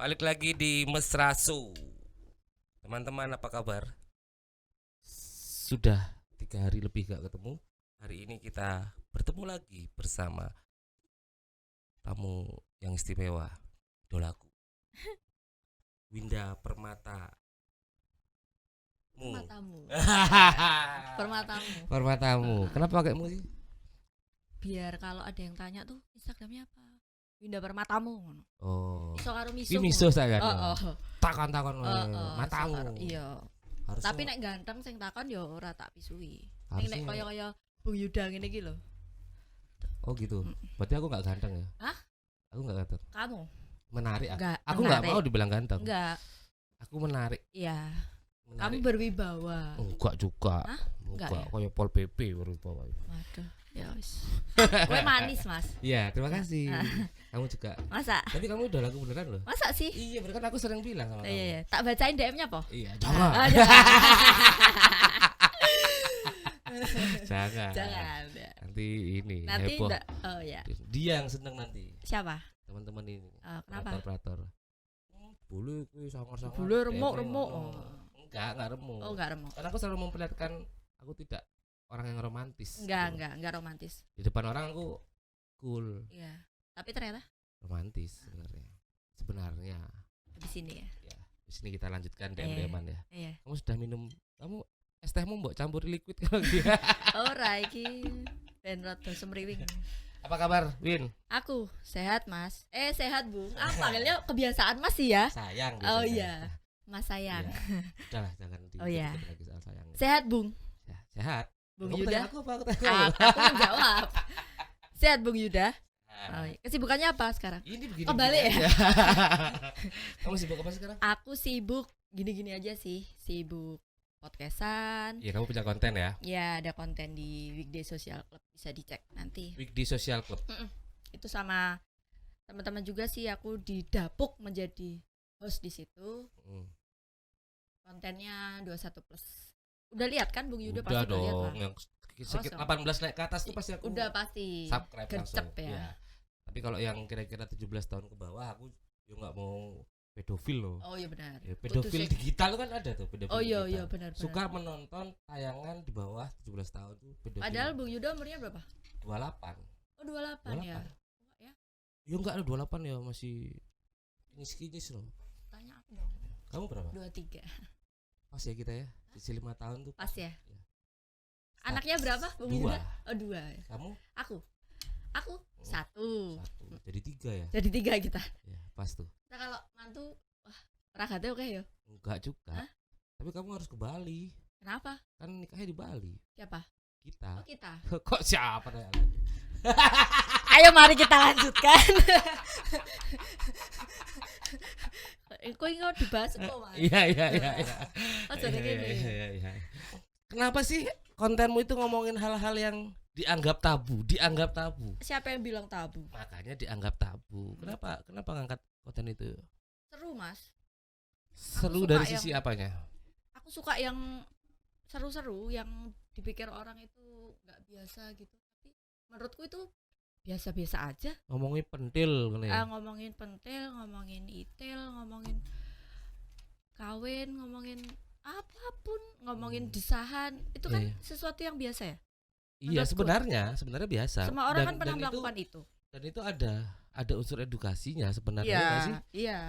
Balik lagi di Mesrasu. Teman-teman apa kabar? Sudah 3 hari lebih gak ketemu. Hari ini kita bertemu lagi bersama tamu yang istimewa, idolaku, Winda Permata. Permatamu. Permatamu. Permatamu. Kenapa pakai mu sih? Biar kalau ada yang tanya tuh Instagramnya apa? Winda Permatamu. Oh. Iso karo miso. Iki miso saya kan. Oh. Takon-takon matamu. Iya. Harusnya, Tapi nek ganteng sing takon ya ora tak pisui. Ning harusnya- nek kaya-kaya Bung Yuda ngene iki lho. Oh gitu. Berarti aku gak ganteng ya? Hah? Aku gak ganteng. Kamu? Menarik. Enggak. Aku gak menarik. mau dibilang ganteng. Enggak. Aku menarik. Iya. Menarik. Kamu berwibawa. Enggak juga. Hah? Enggak Enggak, ya? kayak Pol PP baru bawa. Waduh. Ya wis. Kowe manis, Mas. Iya, terima kasih. Kamu juga. Masa? Tapi kamu udah laku beneran loh. Masa sih? Iya, bener kan aku sering bilang sama kamu. Iya, iya. Tak bacain DM-nya apa? Iya, jangan. Jangan. Jangan. Nanti ini Nanti heboh. oh ya. Dia yang seneng nanti. Siapa? Teman-teman ini. Kenapa? Operator. Boleh kuwi sangar-sangar. Boleh remuk-remuk. Enggak remuk. Oh, enggak remuk. Karena aku selalu memperlihatkan aku tidak orang yang romantis. Enggak romantis. Di depan orang aku cool, Iya. Tapi ternyata romantis sebenarnya. Sebenarnya. di sini ya. Ya, di sini kita lanjutkan Iya. DM-an ya. Iya. Kamu sudah minum, kamu es tehmu mbok campur liquid kalau dia. Ora iki ben rada semriwing. Apa kabar, Win? Aku sehat, Mas. Sehat, Bung. Panggilnya kebiasaan Mas sih ya? Sayang. Oh biasanya. iya. Mas sayang. Iya. Udahlah, jangan Oh iya. lagi soal sayang. Sehat, Bung. Sehat. Bung Kamu Yuda. tanya aku apa? Aku tanya kamu? Aku menjawab. Sehat, Bung Yuda. Ah, Oh, iya. Kesibukannya apa sekarang? Ini begini. Kebalik ya? Kamu sibuk apa sekarang? Aku sibuk gini-gini aja sih. Sibuk podcastan. Iya, kamu punya konten ya. Ya, ada konten di Weekday Social Club, bisa dicek nanti. Weekday Social Club. Itu sama teman-teman juga sih, aku didapuk menjadi host di situ. Kontennya 21 plus. Udah lihat kan Bung Yuda? Udah Pasti udah lihat dong, lah. yang sekitar 18 naik ke atas tuh pasti aku Udah pasti. subscribe Gercep langsung. ya. Iya. Tapi kalau yang kira-kira 17 tahun ke bawah aku yo nggak mau pedofil loh. Oh iya benar. Ya, pedofil Kudu digital kan ada tuh pedofil. Oh iya digital. iya benar. Suka menonton tayangan di bawah 17 tahun tuh pedofil. Padahal Bung Yuda umurnya berapa? 28. Oh 28 ya. Ya, Ya enggak ada 28 ya, masih kinyis-kinyis loh. tanya aku dong. Kamu berapa? 23. Pas ya kita ya. Sisi 5 tahun tuh. Pas ya. Iya. Anaknya berapa Bung 2. Yuda? Oh 2. Kamu? Aku 1. 1. Jadi 3 ya. Jadi 3 kita. Ya, pas tuh. Nah kalau mantu wah ragatnya oke ya. Enggak juga. Hah? Tapi kamu harus ke Bali. Kenapa? Kan nikahnya di Bali. Siapa? Kita. Oh kita. Kok siapa ya? Ayo mari kita lanjutkan. Kok ingin dibahas kok Mas? Iya. Oh jadi gini. Iya. Kenapa sih kontenmu itu ngomongin hal-hal yang dianggap tabu? Siapa yang bilang tabu? Makanya dianggap tabu. Kenapa ngangkat konten itu? Seru Mas. Seru suka dari yang- sisi apanya? Aku suka yang seru-seru, yang dipikir orang itu nggak biasa gitu. Tapi menurutku itu biasa-biasa aja. Ngomongin pentil kan ya? Ngomongin pentil, ngomongin itil, ngomongin kawin, ngomongin apapun, ngomongin desahan, itu kan Iya. sesuatu yang biasa ya. Iya, menurutku. sebenarnya biasa. Semua orang kan pernah itu- melakukan itu. Dan itu ada unsur edukasinya sebenarnya nggak sih? Iya.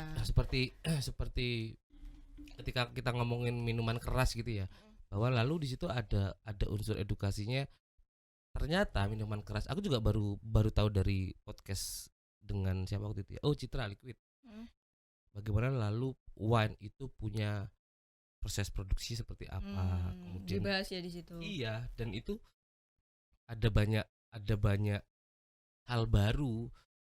Seperti ketika kita ngomongin minuman keras gitu ya, bahwa lalu di situ ada unsur edukasinya. Ternyata minuman keras, aku juga baru tahu dari podcast dengan siapa waktu itu ya, Citra Liquid, Mm. bagaimana lalu wine itu punya proses produksi seperti apa, kemudian Dibahas ya di situ. iya, dan itu ada banyak hal baru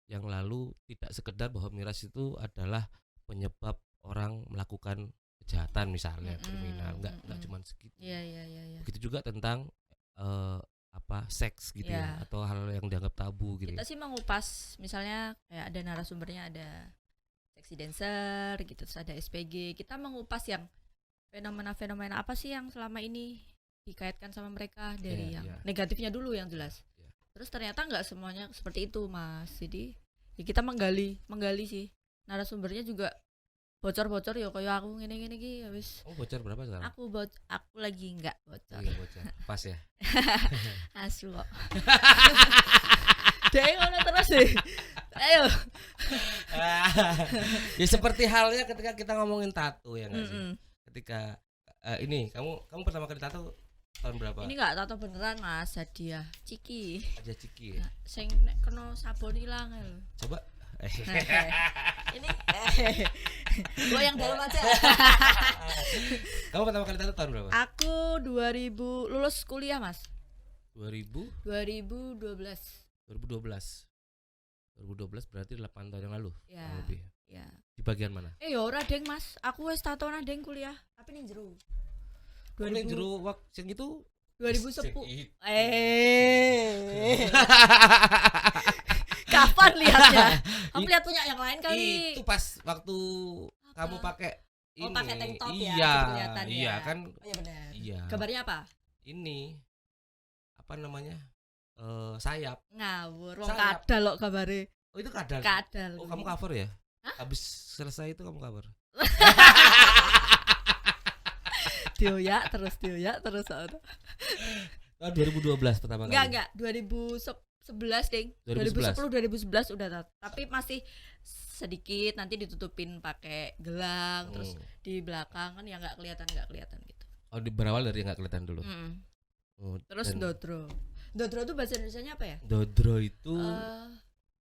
yang lalu tidak sekedar bahwa miras itu adalah penyebab orang melakukan kejahatan misalnya, kriminal, nggak cuma segitu. Iya. Begitu juga tentang seks gitu ya, Iya. atau hal yang dianggap tabu gitu. Kita Ya. sih mengupas, misalnya kayak ada narasumbernya, ada sexy dancer gitu, terus ada SPG. Kita mengupas yang fenomena-fenomena apa sih yang selama ini dikaitkan sama mereka, dari Iya, yang iya. negatifnya dulu yang jelas. Iya. Terus ternyata nggak semuanya seperti itu Mas. Jadi ya kita menggali sih. Narasumbernya juga bocor-bocor ya kaya aku ngene-ngene iki ya wis. Oh, bocor berapa sekarang? Aku lagi enggak bocor. Iya, bocor. Pas ya. Asu kok. Dek ngono terus deh. Ayo. Ya seperti halnya ketika kita ngomongin tato ya nggak sih? Mm-mm. Ketika ini kamu pertama kali tato tahun berapa? Ini enggak tato beneran Mas, hadiah Ciki. Aja Ciki ya. Nah, sing nek kena sabun ilang lho. Coba. Ini gua yang dalam aja. Kamu pertama kali tato tahun berapa? Aku 2000 lulus kuliah Mas. 2000? 2012. 2012 berarti 8 tahun yang lalu. Ya. kurang lebih. Ya. Di bagian mana? Ya ora deng Mas, aku wis tatoan deng kuliah, tapi ning jero. Ning jero waktu sing itu 2010. Sing Kapan lihatnya? Kamu lihat punya yang lain kali. Itu pas waktu Apa? kamu pakai Oh, ini. pakai tank top ya, Iya, jadi kelihatan iya ya. kan. Oh iya benar. Iya. Gambarnya apa? Ini apa namanya? Sayap. Ngawur, wong Sayap. kadal kok gambare. Oh, itu kadal. Kadal. Oh, kamu cover ya? Hah? Habis selesai itu kamu cover. Dioyak terus ono. Oh, 2012 pertama kali. Enggak, 2011 ding. 2011. 2010 2011 udah tato. Tapi masih sedikit, nanti ditutupin pakai gelang, terus di belakang kan ya nggak kelihatan gitu. Oh, berawal dari nggak kelihatan dulu. Oh, Terus dan Dodro tuh bahasa Indonesianya apa ya? Dodro itu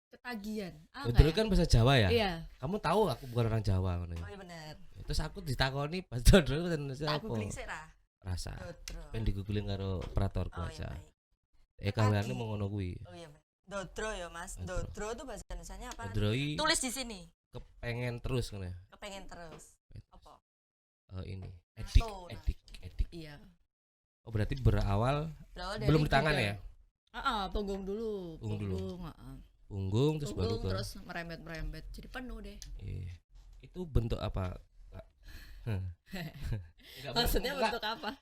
Ketagihan. Dodro kan bahasa Jawa ya? Iya. Kamu tahu aku bukan orang Jawa ngono ya. Oh iya benar. Terus aku ditakoni pas Dodro itu bahasa Indonesia Aku apa? googling sik ra. Rasa. Dodro. Ben digugulin karo operator Oh kuasa. iya. Kalian mau ngono kuwi. Oh iya. Dodro ya Mas. Dodro. Dodro tuh bahasa Indonesianya apa? Dodro i Tulis di sini. kepengen terus ngono ya. Kepengen terus. Apa? Ini Tato, edik. Iya. Oh, berarti berawal Berawal dari belum di tangan Google. ya? Punggung dulu. Punggung dulu. heeh. Punggung terus baru Punggung ke terus merembet jadi penuh deh. Iya. Itu bentuk apa? Maksudnya bentuk apa?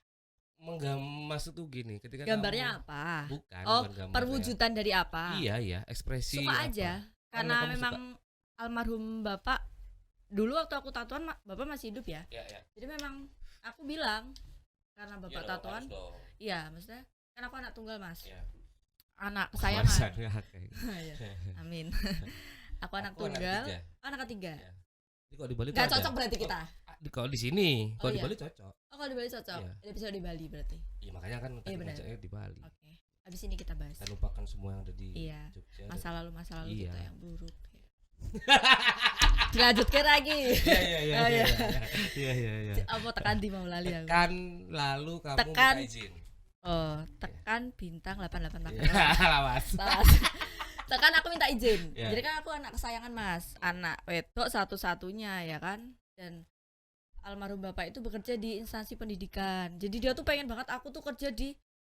Maksud tuh gini, ketika Gambarnya kamu, apa? bukan gambar Perwujudan dari apa? Iya, ekspresi Suka apa. aja. Karena Karena kamu memang almarhum bapak dulu waktu aku tatoan bapak masih hidup ya. Iya. Jadi memang aku bilang karena bapak tatoan, iya maksudnya kan aku anak tunggal Mas. Iya. Anak kesayangan. Iya. Amin. Aku anak tunggal, anak ketiga. Iya. Jadi kalau di Bali Gak tuh cocok ada. berarti kita. Kalau di sini, kalau Oh, di iya. Bali cocok. Oh kalau di Bali cocok. Iya. Ada episode di Bali berarti. Iya, makanya kan tadi benar. ngajaknya di Bali. Oke. Abis ini kita bahas Kita lupakan semua yang ada di Iya. Jogja. masa lalu Iya. kita yang buruk. Lanjutkan lagi. Iya. Apa tekan di mau lali aku. Kan lalu kamu Tekan. minta izin. Oh, tekan bintang 88 Iya, lawas. Tekan aku minta izin. Iya. Jadi kan aku anak kesayangan Mas, anak wedok satu-satunya ya kan. Dan almarhum bapak itu bekerja di instansi pendidikan. Jadi dia tuh pengen banget aku tuh kerja di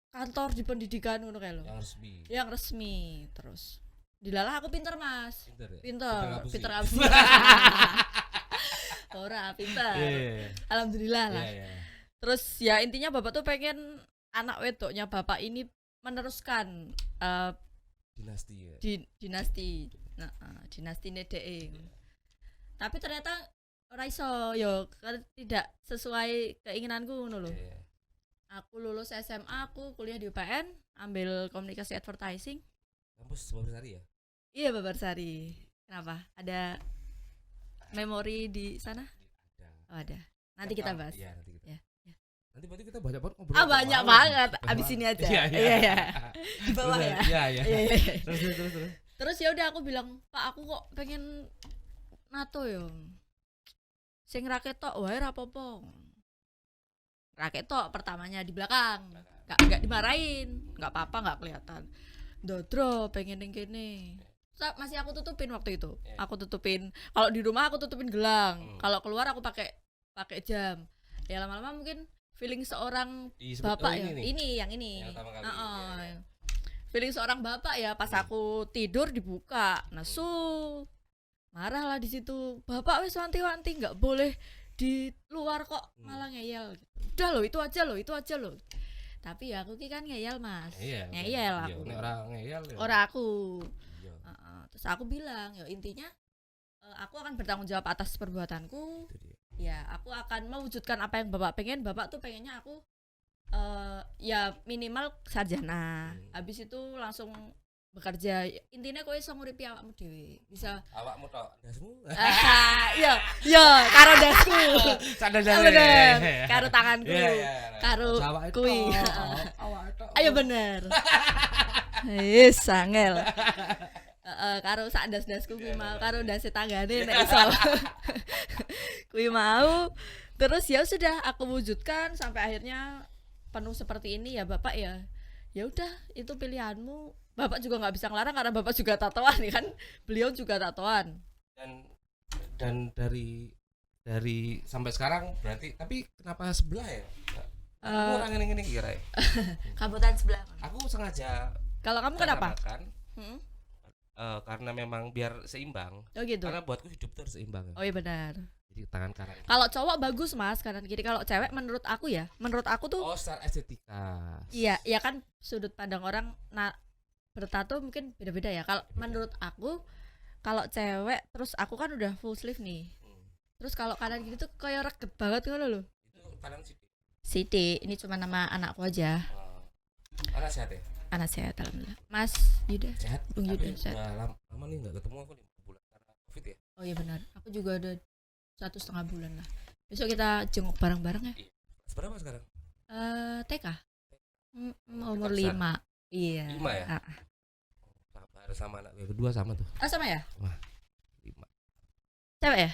kantor di pendidikan ngono kayak lo. Yang resmi. Terus dilalah aku pinter Mas. Pinter ngapusi. Ora pinter. Iya. Alhamdulillah lah. Iya. Terus ya intinya bapak tuh pengen anak wedoknya bapak ini meneruskan Dinasti ya. dinasti Nedeke. Tapi ternyata ora iso yo tidak sesuai keinginanku ngono lho. Iya. Aku lulus SMA, aku kuliah di UPN, ambil komunikasi advertising. Kampus Babarsari ya? Iya Babarsari. Kenapa? Ada memori di sana? Ada. Oh, ada. Nanti kita bahas. Iya, nanti kita. Ya. Nanti berarti kita banyak banget ngobrol. Banyak banget. Abis ini aja. Iya. Di bawah ya. Iya. Iya. Terus. Terus ya udah aku bilang, "Pak, aku kok pengen nato yo. Sing raket tok wae ra apa-apa." Raket tok pertamanya di belakang. Enggak dimarahin. Enggak apa-apa, enggak kelihatan. Dodro pengen ning kene. Masih aku tutupin waktu itu. Aku tutupin. Kalau di rumah aku tutupin gelang. Kalau keluar aku pakai jam. Ya lama-lama mungkin feeling seorang bapak ya. Ini. Yang pertama kali. Iya. Feeling seorang bapak ya pas aku tidur dibuka. Nasu. Marah lah di situ. Bapak wis wanti-wanti enggak boleh di luar kok malah ngeyel gitu. Udah loh, itu aja loh. Tapi ya aku ki kan ngeyel Mas. Ngeyel aku. Nek ora ngeyel ya. Ora aku. Iya. Terus aku bilang ya intinya Aku akan bertanggung jawab atas perbuatanku. Itu dia. Ya, aku akan mewujudkan apa yang Bapak pengen. Bapak tuh pengennya aku ya minimal sarjana. Habis itu langsung bekerja. Intinya kowe iso nguripi awakmu dhewe. Bisa Awakmu tok dasmu. iya, karo dasku. Sadar Bener, karo tanganku. Karo kuwi. Awak tok. Ayo bener. Wis angel. Karo sak das-dasku kuwi mau karo ndase tanggane nek iso. Kuwi mau. Terus ya sudah aku wujudkan sampai akhirnya penuh seperti ini ya Bapak ya. Ya udah, itu pilihanmu. Bapak juga nggak bisa ngelarang karena Bapak juga tatoan ya kan. Beliau juga tatoan. Dan dari sampai sekarang berarti, tapi kenapa sebelah ya? Aku orang ini kira ya. Kabutan sebelah. Aku sengaja. Kalau kamu kenapa? Karena memang biar seimbang. Oh gitu. Karena buatku hidup tuh harus seimbang. Oh iya benar. Jadi tangan kanan. Kalau cowok bagus Mas kanan kiri. Kalau cewek menurut aku tuh. Oh, secara estetika. Iya, ya kan sudut pandang orang bertato mungkin beda-beda ya. Kalau menurut aku, kalau cewek terus aku kan udah full sleeve nih. Terus kalau kanan kiri tuh kayak reket banget ngono loh. Itu kanan Siti, ini cuma nama anakku aja. Anak sehat ya? Anak sehat alhamdulillah. Mas Yuda. Sehat. Bung Yuda Tapi sehat. udah lama nih nggak ketemu aku 5 bulan karena Covid ya. Oh iya benar. Aku juga ada 1,5 bulan lah. Besok kita jenguk bareng-bareng ya. Berapa sekarang? TK. Umur besar. 5. Iya. 5 ya? Sama anak gue kedua sama tuh. Sama ya? Wah, 5. Cewek ya?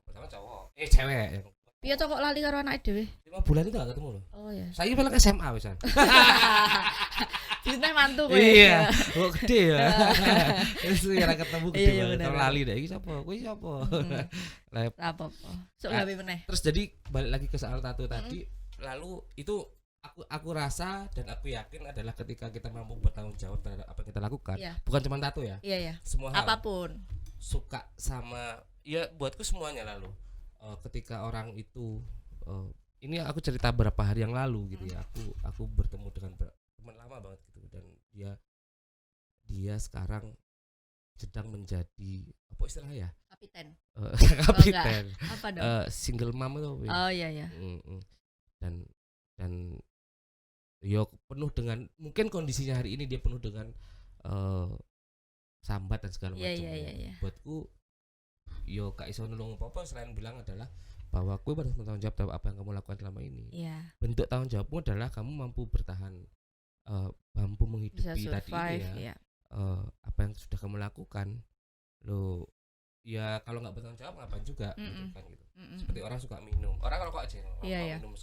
Pertama cowok. Cewek. Iya kok lali karo anak dhewe. 5 bulan itu gak ketemu loh. Oh ya. Saya paling SMA wisan. Disini mantu kowe. Iya. Kok gede ya. Terus ora ketemu gede Iya, banget. bener. Lali dah iki sapa? Kuwi sapa? Lah, Apa-apa. Sok gawe meneh. terus jadi balik lagi ke soal tato tadi. Lalu itu aku rasa dan aku yakin adalah ketika kita mampu bertanggung jawab terhadap apa yang kita lakukan. Iya. Bukan cuma tato ya. Iya. Semua hal. Apapun. Suka sama ya buatku semuanya lalu. Ketika orang itu ini aku cerita beberapa hari yang lalu gitu ya. Aku bertemu dengan teman lama banget gitu dan dia sekarang sedang menjadi apa istilahnya ya? Kapiten. Kapiten. Apa dong? Single mom itu. Oh iya. Dan yo penuh dengan mungkin kondisinya hari ini dia penuh dengan sambat dan segala macam. Iya. Buatku yo gak iso nulung apa-apa selain bilang adalah bahwa aku harus bertanggung jawab terhadap apa yang kamu lakukan selama ini. Iya. Bentuk tanggung jawabmu adalah kamu mampu bertahan, mampu menghidupi Bisa tadi survive itu ya. ya. Apa yang sudah kamu lakukan, lo ya kalau nggak bertanggung jawab ngapain juga, gitu kan gitu. Seperti orang suka minum, orang kalau kok aja Iya. minum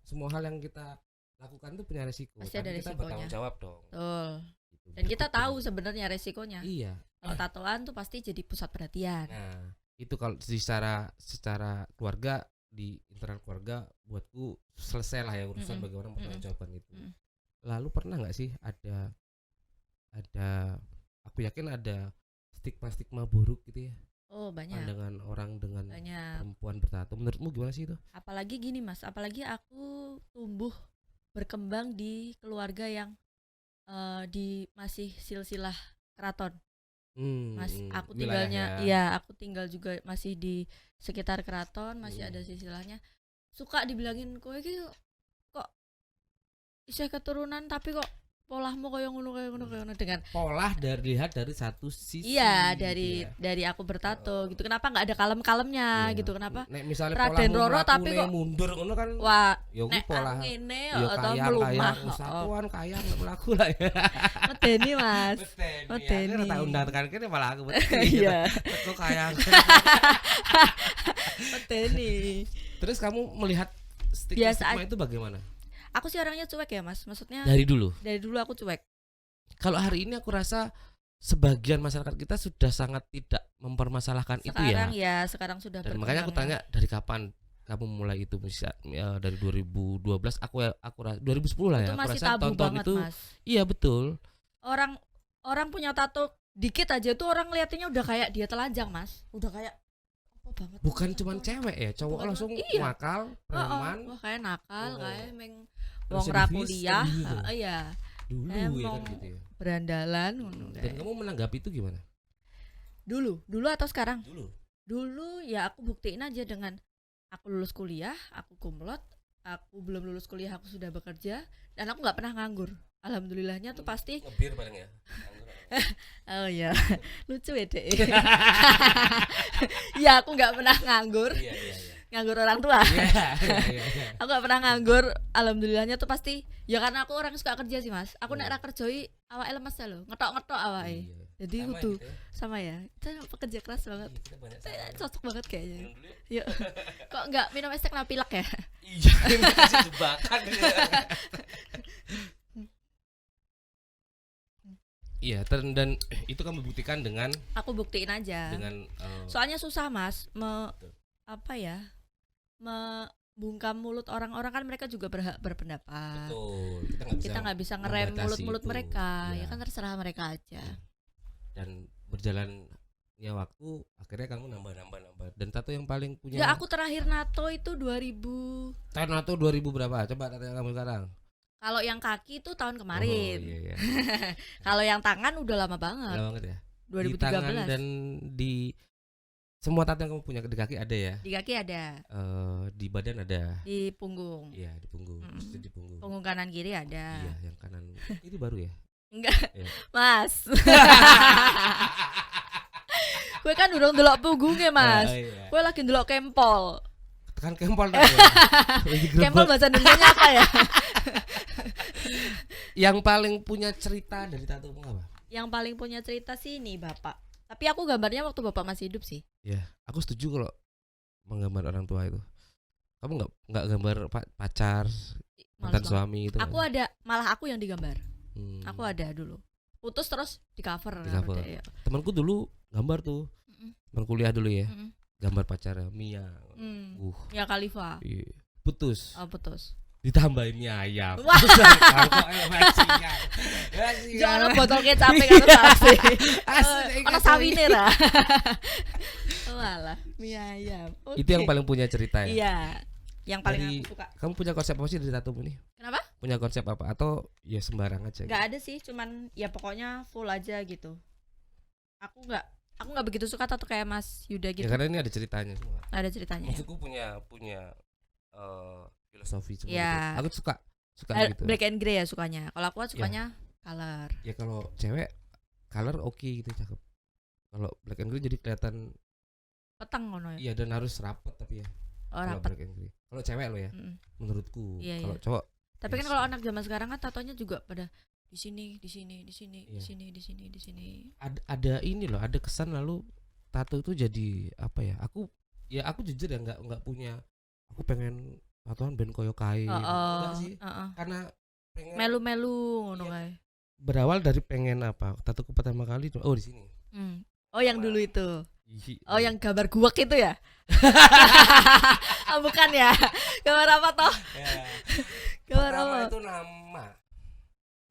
semua hal yang kita lakukan itu punya resiko. Pasti ada kita resikonya. bertanggung jawab dong. Betul. Gitu. Dan kita tahu sebenarnya resikonya. Iya. Kalau tatoan tuh pasti jadi pusat perhatian. Nah, itu kalau secara keluarga di internal keluarga buatku selesai lah ya urusan bagi orang bertanggung jawaban itu. Lalu pernah nggak sih ada aku yakin ada stigma buruk gitu ya? Oh banyak. Pandangan orang dengan Banyak. perempuan bertato. Menurutmu gimana sih itu? Apalagi gini Mas, apalagi aku tumbuh berkembang di keluarga yang masih silsilah keraton. Aku tinggalnya aku tinggal juga masih di sekitar keraton, masih ada silsilahnya. Suka dibilangin kowe iki kok isih keturunan tapi kok polahmu kayak ngono dengan pola dilihat dari satu sisi. Iya, dari aku bertato gitu. Kenapa nggak ada kalem-kalemnya gitu? Kenapa? Nek misalnya Raden Roro tapi kok mundur ngono kan. Wah, yo nek pola ngene yo atau kayang melumah. usahawan kayang mlaku lah ya. Medeni Mas. Medeni. Ora tak undang tekan kene malah aku Iya. Kok kayang. Medeni. Terus kamu melihat stigma itu bagaimana? Aku sih orangnya cuek ya Mas. Maksudnya Dari dulu aku cuek. Kalau hari ini aku rasa sebagian masyarakat kita sudah sangat tidak mempermasalahkan Sekarang itu ya. Sekarang sudah Dan makanya aku tanya dari kapan kamu mulai itu dari 2012 aku 2010 lah ya. Itu masih aku rasa tabu banget itu, Mas. Iya betul. Orang punya tato dikit aja tuh orang ngeliatinnya udah kayak dia telanjang Mas. Udah kayak apa banget. Bukan cuma cewek ya, cowok Bukan langsung iya. nakal, preman. Wah kayak nakal, kayak wong Residivis, ra kuliah. gitu. Iya. Dulu ya kan gitu ya. Berandalan ngono Dan kamu menanggapi itu gimana? Dulu atau sekarang? Dulu. Dulu ya aku buktiin aja dengan aku lulus kuliah, aku kumlot, aku belum lulus kuliah aku sudah bekerja dan aku nggak pernah nganggur. Alhamdulillahnya tuh pasti. Ngebir paling ya. Oh ya, lucu ya dek. Ya aku nggak pernah nganggur, Iya. nganggur orang tua. Iya. Aku nggak pernah nganggur. Alhamdulillahnya tuh pasti. Ya karena aku orang suka kerja sih mas. Aku nek ra kerjoi awake lemes ya lo, ngetok awake. Iya. Jadi Sama kudu gitu ya. sama ya. Kita pekerja keras banget. Iya, kita banyak sama. Cocok banget kayaknya. Minum dulu ya. Yuk. Kok nggak minum es teh kena pilek ya? Iya, ini masih jebakan. Iya, dan itu kamu buktikan dengan Aku buktiin aja. Soalnya susah mas, Betul. apa ya, membungkam mulut orang-orang kan mereka juga berhak berpendapat. betul. Kita nggak bisa ngerem membatasi mulut-mulut itu. mereka, Iya. ya kan terserah mereka aja. Dan berjalannya waktu akhirnya kamu nambah. Dan tato yang paling punya Ya aku terakhir NATO itu 2000. tato 2000 berapa? Coba tato yang kamu sekarang. Kalau yang kaki itu tahun Oh, kemarin. iya. Kalau yang tangan udah lama banget. Lama banget ya. 2013. Di tangan dan di semua tato yang kamu punya di kaki ada ya. Di kaki ada, Di badan ada. di punggung. Iya, di punggung. Mm. Mesti di punggung. Punggung kanan kiri ada. Iya, yang kanan. Itu baru ya? Enggak, Iya. Mas. Gue kan udah ndelok punggungnya, Mas. Oh, iya. Gue lagi ndelok kempol. Tekan kempol tak ya? Lagi Kempol gerebek. bahasa Indonesia apa ya? Yang paling punya cerita dari tato apa? Yang paling punya cerita sih ini Bapak. Tapi aku gambarnya waktu Bapak masih hidup sih. Ya, aku setuju kalau menggambar orang tua itu. Kamu nggak gambar pacar, Males mantan banget. suami itu? Aku ada, malah aku yang digambar. Hmm. Aku ada dulu. Putus terus di cover. Di cover. Ada, ya. Temanku dulu gambar tuh, Mm-mm. teman kuliah dulu ya, Mm-mm. gambar pacarnya Mia. Hmm. Uh, Ya Khalifa. iya. Putus, Oh, putus. ditambahin mie ayam. Wah. Kangkok bajingan. Jangan botol kecap karo sapi. Asli, Ono sawine ra. Walah, mie ayam. Itu yang paling punya cerita ya. Iya. Yang paling Dari- aku suka. Kamu punya konsep apa sih dari tato ini? Kenapa? Punya konsep apa atau ya sembarang aja? Nggak ada sih, cuman ya pokoknya full aja gitu. Aku nggak begitu suka tato kayak Mas Yuda Ya gitu. karena ini ada ceritanya semua. Ada ceritanya. Ya. Maksudku punya filosofi semua Ya. gitu. Aku suka gitu. Black and grey ya sukanya. Kalau aku sukanya color. Ya kalau cewek color oke gitu cakep. Kalau black and grey jadi kelihatan Peteng ngono ya. iya dan harus rapet tapi ya. Oh, Kalau rapet. black and grey. Kalau cewek lo ya, Mm-mm. menurutku. Iya, Kalau iya. cowok Tapi kan Yes. kalau anak zaman sekarang kan tatonya juga pada di sini, di sini, di sini, di Iya. sini, di sini, di sini. ada ini loh, ada kesan lalu tato itu jadi apa ya? Aku jujur ya nggak punya. Aku pengen tatoan ben koyo kae. Enggak sih. Karena pengen Melu-melu ngono Iya. kae. berawal dari pengen apa? Tatoku pertama kali di sini. Hmm. Oh, yang dulu itu. Oh, Iya. yang gambar guwek itu ya? Oh, bukan ya. Gambar apa toh? Ya. Gambar Pertama apa? itu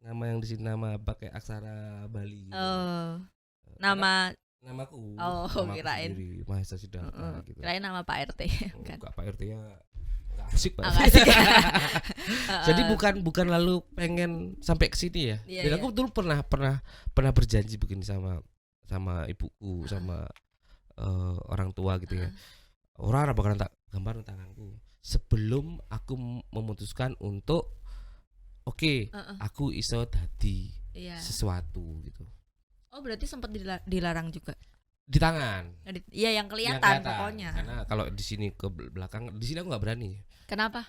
nama yang di sini nama pakai aksara Bali. Oh, nama Namaku. Oh, namaku kirain. sendiri, Mahesa Siddhartha gitu. kirain nama Pak RT. Bukan. Enggak, Pak RT nya enggak asik Pak. Nggak asik. Jadi bukan lalu pengen sampai ke sini ya. Iya, Dan iya. aku dulu pernah berjanji begini sama ibuku sama orang tua gitu ya. Orang bakalan tak gambar tanganku sebelum aku memutuskan untuk oke, aku iso dadi Iya. sesuatu gitu. Oh, berarti sempat dilarang juga. Di tangan. Iya, yang Yang kelihatan pokoknya. Karena kalau di sini ke belakang, di sini aku nggak berani. Kenapa?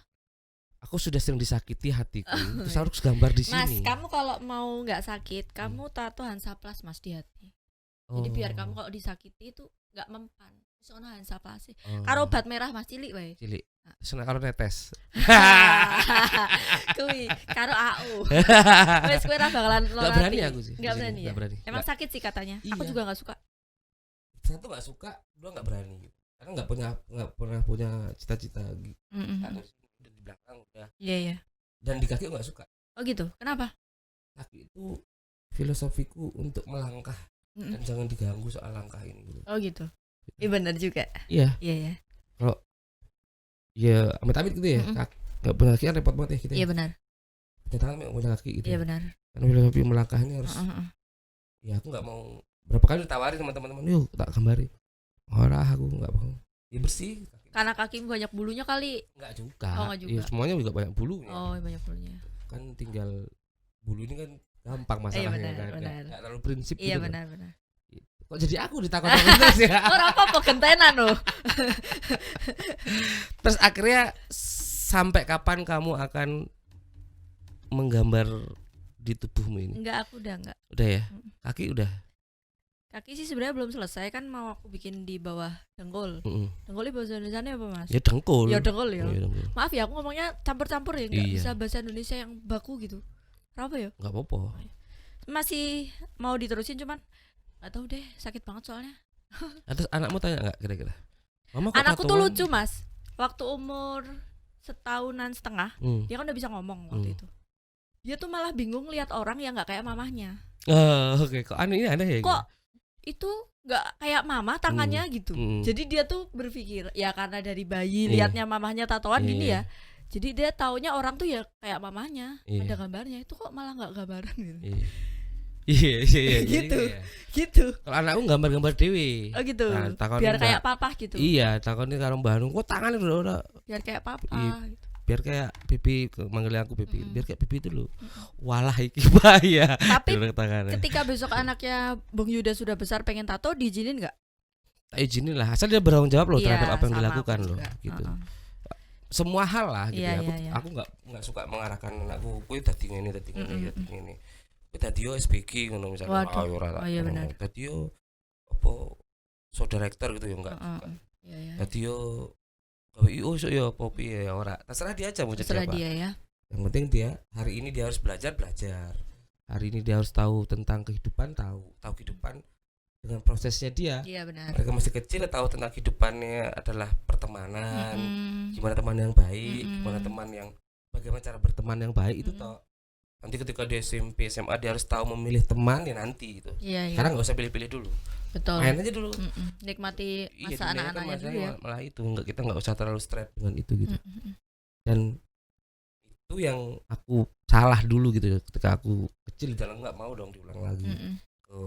Aku sudah sering disakiti hatiku. Oh, Terus harus gambar di Mas, sini. kamu kalau mau nggak sakit, kamu tato Hansaplast Mas di hati. Jadi biar kamu kalau disakiti itu nggak mempan. Sono Hansaplast. Karo obat merah Mas cilik wae. cilik. Senang kalau netes. Kuwi karo AU. Wes kowe ora bakalan Gak berani aku sih. Nggak di sini, berani ya? nggak berani. Emang sakit sih katanya. Aku Iya. juga nggak suka. Satu nggak suka, dua nggak berani. Gitu. Karena nggak pernah punya cita-cita gitu. Kan di belakang udah. Iya, iya. Dan di kaki nggak suka. Oh gitu. Kenapa? Kaki itu filosofiku untuk melangkah Mm-mm. dan jangan diganggu soal langkah ini. Gitu. Oh gitu. Iya benar juga. Iya. Iya, ya. Ya amit-amit gitu ya. Mm-mm. Nggak punya kaki kan repot banget ya kita. Iya benar. Kita tangan nggak punya kaki gitu. Iya benar. Karena filosofi melangkah ini harus. Heeh. Ya aku nggak mau Berapa kali ditawarin sama teman-teman, yuk tak gambari. Ora, aku nggak mau. Ya bersih. Karena kakimu banyak bulunya kali. Nggak juga. Oh, nggak juga. Ya, semuanya juga banyak bulunya. Oh, banyak bulunya. Kan tinggal bulu ini kan gampang Iya, masalahnya benar, kan. benar. Nggak terlalu prinsip Iya, gitu. benar. Kok jadi aku ditakut terus ya. Ora apa-apa gentenan loh. Terus akhirnya sampai kapan kamu akan menggambar di tubuhmu ini? Enggak, aku udah enggak. Udah ya? Kaki udah. Kaki sih sebenarnya belum selesai, kan mau aku bikin di bawah dengkul. Dengkulnya bahasa Indonesia apa, Mas? Ya dengkul. Ya dengkul ya. Iya, dengkul. Maaf ya, aku ngomongnya campur-campur ya, nggak Iya. bisa bahasa Indonesia yang baku gitu. Kenapa ya? Nggak apa-apa. Masih mau diterusin cuman nggak tahu deh, sakit banget soalnya. Terus anakmu tanya nggak kira-kira? Mama kok Anakku tuh tatoan? lucu, Mas. Waktu umur setahunan setengah, dia kan udah bisa ngomong waktu itu. Dia tuh malah bingung lihat orang yang nggak kayak mamahnya. Oke. Kok aneh ya? Kok itu nggak kayak mama tangannya gitu. Hmm. Jadi dia tuh berpikir ya karena dari bayi Iya. liatnya mamahnya tatoan gini Iya. ya. Jadi dia taunya orang tuh ya kayak mamahnya, Iya. ada gambarnya. Itu kok malah nggak gambaran gitu. Iya. Gitu. Iya. Gitu. Kalau anakku gambar-gambar dewi. Oh gitu. Nah, takon Biar mbak. kayak papa gitu. Iya, takutnya karo mbahmu. Kok tangannya udah Biar kayak papa Iya. gitu. biar kayak pipi, manggil aku pipi. Biar kayak pipi itu loh. Walah iki bahaya. Tapi Dorong tangannya. ketika besok anaknya Bung Yuda sudah besar pengen tato, diizinin nggak? Tak izinin lah, asal dia bertanggung jawab loh Iya, terhadap apa yang sama dilakukan aku loh, juga. gitu. Heeh. Semua hal lah gitu Iya, ya. iya. Aku nggak suka mengarahkan anakku, kowe dadi ngene, dadi ngene, Mm-mm. dadi ngene. Kowe dadi yo SPG ngono misalnya. Waduh. Ora. Oh, iya benar. Dadi yo apa so director gitu ya enggak. Iya ya. Dadi yo gawe IO so yo apa piye ya ora. Terserah dia aja mau jadi Terserah apa. dia ya. Yang penting dia hari ini dia harus belajar. Hari ini dia harus tahu tentang kehidupan, tahu kehidupan dengan prosesnya dia. Iya benar. Mereka masih kecil tahu tentang kehidupannya adalah pertemanan, Mm-mm. gimana teman yang baik, Mm-mm. gimana teman yang bagaimana cara berteman yang baik itu Mm-mm. toh. Nanti ketika dia SMP, SMA dia harus tahu memilih teman ya nanti itu. Iya. Sekarang nggak usah pilih-pilih dulu, Betul. main aja dulu. Nikmati Iya, masa dunia kan anak-anaknya dulu masanya ya. malah itu kita nggak usah terlalu stress dengan itu gitu. Mm-mm. Dan itu yang aku salah dulu gitu ya. Ketika aku kecil dalam nggak mau dong diulang lagi Mm-mm. ke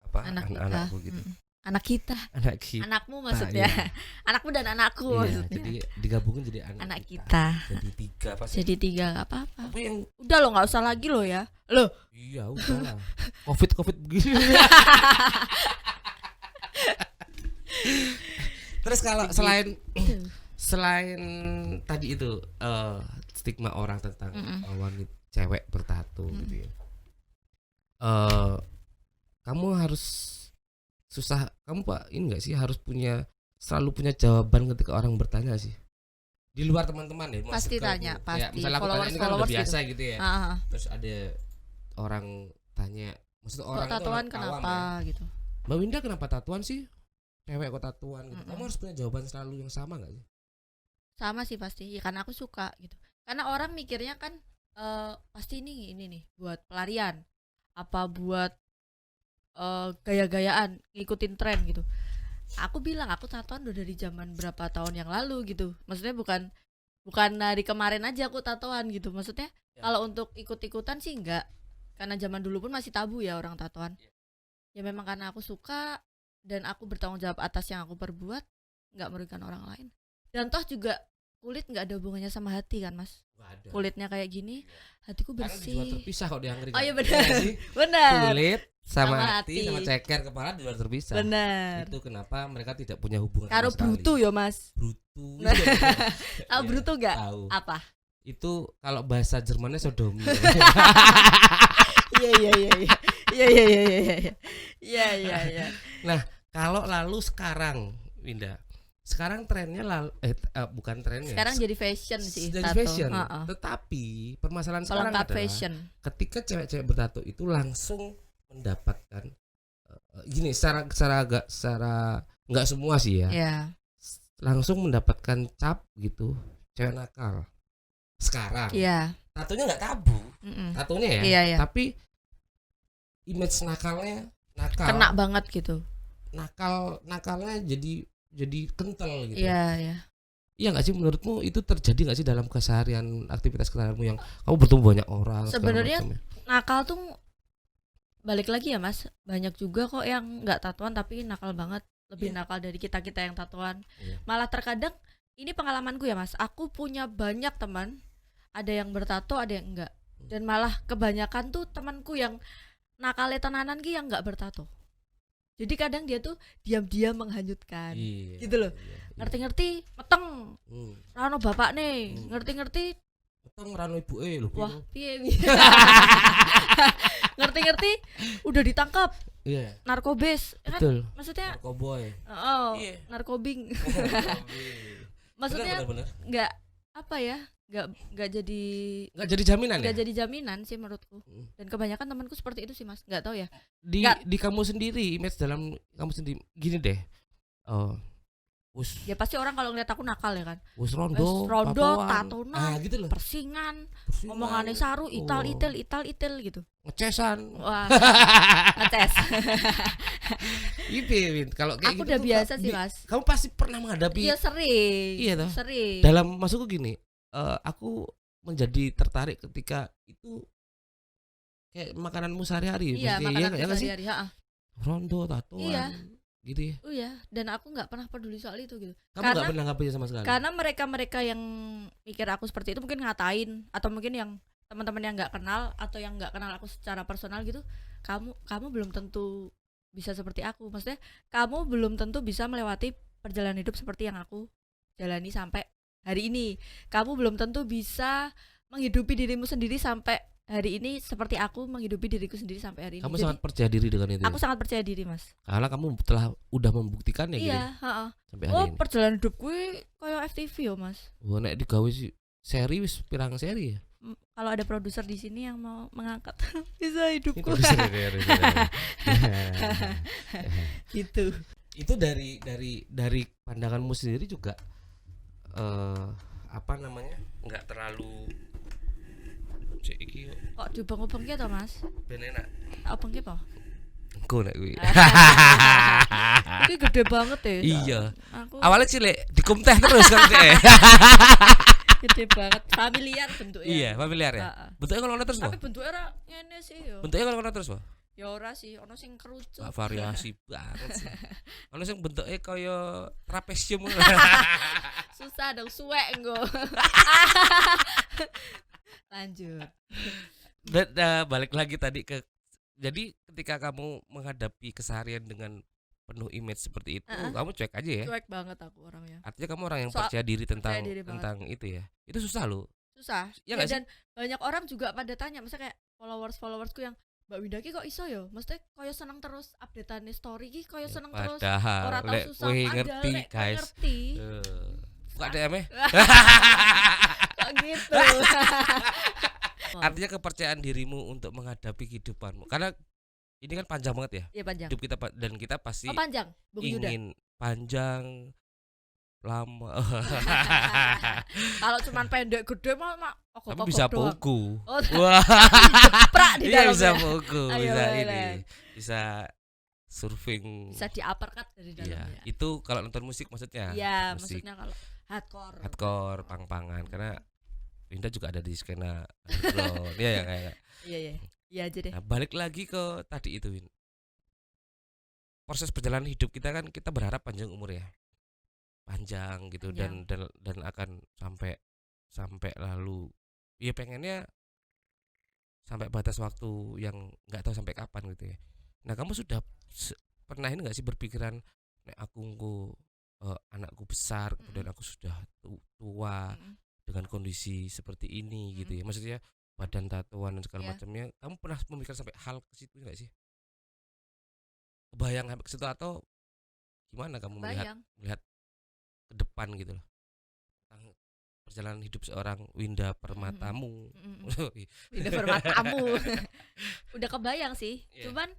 apa Anak kita. anak-anakku gitu. Mm-mm. Anak kita. Anak kita. Anakmu maksudnya. iya. Anakmu dan anakku Iya, maksudnya. jadi digabungin jadi Anak kita. Jadi 3 apa sih? Jadi 3 nggak apa-apa. Tapi yang Udah lo nggak usah lagi lo ya. Lo. iya udah lah. Covid begini. Terus kalau selain tadi itu stigma orang tentang wanita cewek bertato gitu ya. Kamu harus susah, kamu Pak ini enggak sih harus selalu punya jawaban ketika orang bertanya sih. Di luar teman-teman ya, Pasti tanya, ya, pasti. misalnya aku tanya ini kan udah biasa gitu ya. Ah, Terus ada orang tanya, maksud kok orang itu tatoan orang awam kenapa ya. gitu. Mbak Winda kenapa tatuan sih? Cewek kok tatuan gitu. Mm-mm. Kamu harus punya jawaban selalu yang sama enggak sih? Sama sih pasti. Ya, karena aku suka gitu. Karena orang mikirnya kan pasti ini nih buat pelarian. Apa buat gaya-gayaan, ngikutin tren gitu. Aku bilang aku tatoan udah dari zaman berapa tahun yang lalu gitu. Maksudnya bukan dari kemarin aja aku tatoan gitu. Maksudnya Ya. kalau untuk ikut-ikutan sih enggak. Karena zaman dulu pun masih tabu ya orang tatoan. Ya memang karena aku suka dan aku bertanggung jawab atas yang aku perbuat, nggak merugikan orang lain. Dan toh juga kulit nggak ada hubungannya sama hati kan, Mas? Enggak ada. Kulitnya kayak gini, hatiku Karena dijual bersih. terpisah kok di Anggrek. Oh iya benar. Benar. Kulit sama Sama hati hati. sama ceker kepala dijual terpisah. Benar. Itu kenapa mereka tidak punya hubungan Karo sama sekali. brutu ya, Mas. Brutu. Nah. Tahu Iya, brutu nggak? Tahu. Apa? Itu kalau bahasa Jermannya sodomi. Iya iya iya iya. Iya iya iya iya. Iya iya iya. Nah, kalau lalu sekarang, Winda, sekarang trennya bukan trennya. Sekarang jadi fashion sih jadi tato. fashion. Heeh. Tetapi permasalahan sekarang Pelengkap adalah fashion. ketika cewek-cewek bertato itu langsung mendapatkan gini secara nggak semua sih ya. Iya. Langsung mendapatkan cap gitu, cewek nakal. Sekarang. Iya. Tatonya nggak tabu. Mm-mm. Tatonya ya. Iya, iya. Tapi image nakalnya nakal. Kena banget gitu. Nakalnya jadi kental gitu. Iya iya. Iya nggak sih menurutmu itu terjadi nggak sih dalam keseharian aktivitas keseharianmu yang kamu bertemu banyak orang? segala Sebenarnya macam ya? nakal tuh balik lagi ya Mas, banyak juga kok yang nggak tatoan tapi nakal banget, lebih Iya. nakal dari kita-kita yang tatoan. Iya. Malah terkadang ini pengalamanku ya Mas, aku punya banyak teman, ada yang bertato, ada yang enggak. Dan malah kebanyakan tuh temanku yang nakale tenanan ki yang nggak bertato. Jadi kadang dia tuh diam-diam menghanyutkan. Iya. Gitu loh. Iya. Ngerti-ngerti meteng, Hmm. rano bapak nih, Hmm. ngerti-ngerti Ketong rano ibuke lho. wah piye piye. Ngerti-ngerti udah ditangkap Iya. narkobis kan, Betul. maksudnya Narkoboy. oh Iya. narkobing. Maksudnya Benar. nggak apa ya, nggak jadi Enggak jadi jaminan ya? nggak jadi jaminan sih menurutku. Dan kebanyakan temanku seperti itu sih Mas, nggak tahu ya. Di Nggak. di kamu sendiri, image dalam kamu sendiri gini deh. Oh. Wus Ya pasti orang kalau ngeliat aku nakal ya kan, wus Wes rondo, rondo, tatoan. tatonan, gitu loh. persingan, Persingan. omongannya saru, ital Oh. itil gitu. Ngecesan. Wah, ngetes. Gitu, Win. Kalau kayak Aku gitu udah tuh, biasa sih Mas. kamu pasti pernah menghadapi Iya sering. Iya toh? Sering. dalam masukku gini. Aku menjadi tertarik ketika itu kayak makananmu sehari-hari. Iya, Mesti, makanan ya nggak sih? sehari-hari, heeh. Rondo, tatoan. Iya. Gitu ya. Oh ya, dan aku nggak pernah peduli soal itu gitu. Kamu nggak pernah ngapain sama sekali. Karena mereka-mereka yang mikir aku seperti itu mungkin ngatain, atau mungkin yang teman-teman yang nggak kenal atau yang nggak kenal aku secara personal gitu, kamu belum tentu bisa seperti aku. Maksudnya kamu belum tentu bisa melewati perjalanan hidup seperti yang aku jalani sampai hari ini. Kamu belum tentu bisa menghidupi dirimu sendiri sampai hari ini seperti aku menghidupi diriku sendiri sampai hari ini. Kamu Jadi, sangat percaya diri dengan itu. aku sangat percaya diri Mas. Karena kamu telah udah membuktikannya gitu. Iya, heeh. Sampai hari Oh, ini. perjalanan hidup gue kayak FTV yo, Mas. Wah, nek digawe sih seri wis pirang seri ya. Kalau ada produser di sini yang mau mengangkat bisa Ini hidupku. produser ya. Gitu. Itu dari pandanganmu sendiri juga apa namanya? Enggak terlalu cek iki kok Kok diubeng-ubeng gitu, Mas? ben enak. Tak ubeng ki po? Engko nek kuwi. Ini gede banget ya. Iya. Aku Awalnya cilik dikumteh terus kan cek. gede banget, familiar bentuknya. Iya, familiar ya. Heeh. Bentuknya kalau terus, Tapi Pak. bentuknya ora ngene sih yo. Bentuknya kalau terus, Pak. Ya ora sih, ono sing kerucut. Wah, variasi banget sih. Ono sing bentuknya kaya trapesium. Susah dong, suwek engko. Lanjut. Dan balik lagi tadi ke jadi ketika kamu menghadapi keseharian dengan penuh image seperti itu, kamu cuek aja ya. Cuek banget aku orangnya. Artinya kamu orang yang Soal- percaya diri percaya diri banget. tentang itu ya. Itu susah loh. Susah. Ya Ya, nggak sih? dan banyak orang juga pada tanya, misalnya kayak followersku yang Mbak Winda ki kok iso ya? Maksudnya koyo seneng terus updatean story ki koyo seneng terus. Ora Padahal tau lek susah kowe padahal ngerti, lek kowe guys. ngerti. Buka DM -nya. Kok gitu. Artinya kepercayaan dirimu untuk menghadapi kehidupanmu. Karena ini kan panjang banget ya. Iya panjang. Hidup kita dan kita pasti Oh panjang, Bung Yuda. ingin panjang lama. Kalau cuman pendek gede mah Kamu bisa puku. Oh, Wah. prak di Iya dalamnya. bisa puku, Ayo, bisa boleh. ini. Bisa surfing. Bisa di uppercut dari Iya, dalamnya. itu kalau nonton musik maksudnya. Iya, musik maksudnya kalau hardcore. hardcore, pang-pangan karena Winda juga ada di skena underground. Iya ya kayak. Iya, iya. Iya aja deh. Nah, balik lagi ke tadi itu, Win. Proses perjalanan hidup kita kan kita berharap panjang umur ya. Panjang gitu dan akan sampai lalu ya pengennya sampai batas waktu yang nggak tahu sampai kapan gitu ya. Nah, kamu sudah pernah ini nggak sih berpikiran nek aku anakku besar kemudian aku sudah tua dengan kondisi seperti ini gitu ya. Maksudnya badan tatoan dan segala macamnya. Kamu pernah memikirkan sampai hal ke situ enggak sih? Kebayang sampai ke situ atau gimana kamu melihat ke depan gitu loh? Tentang perjalanan hidup seorang Winda Permatamu. Winda Permatamu. Udah kebayang sih. Yeah. Cuman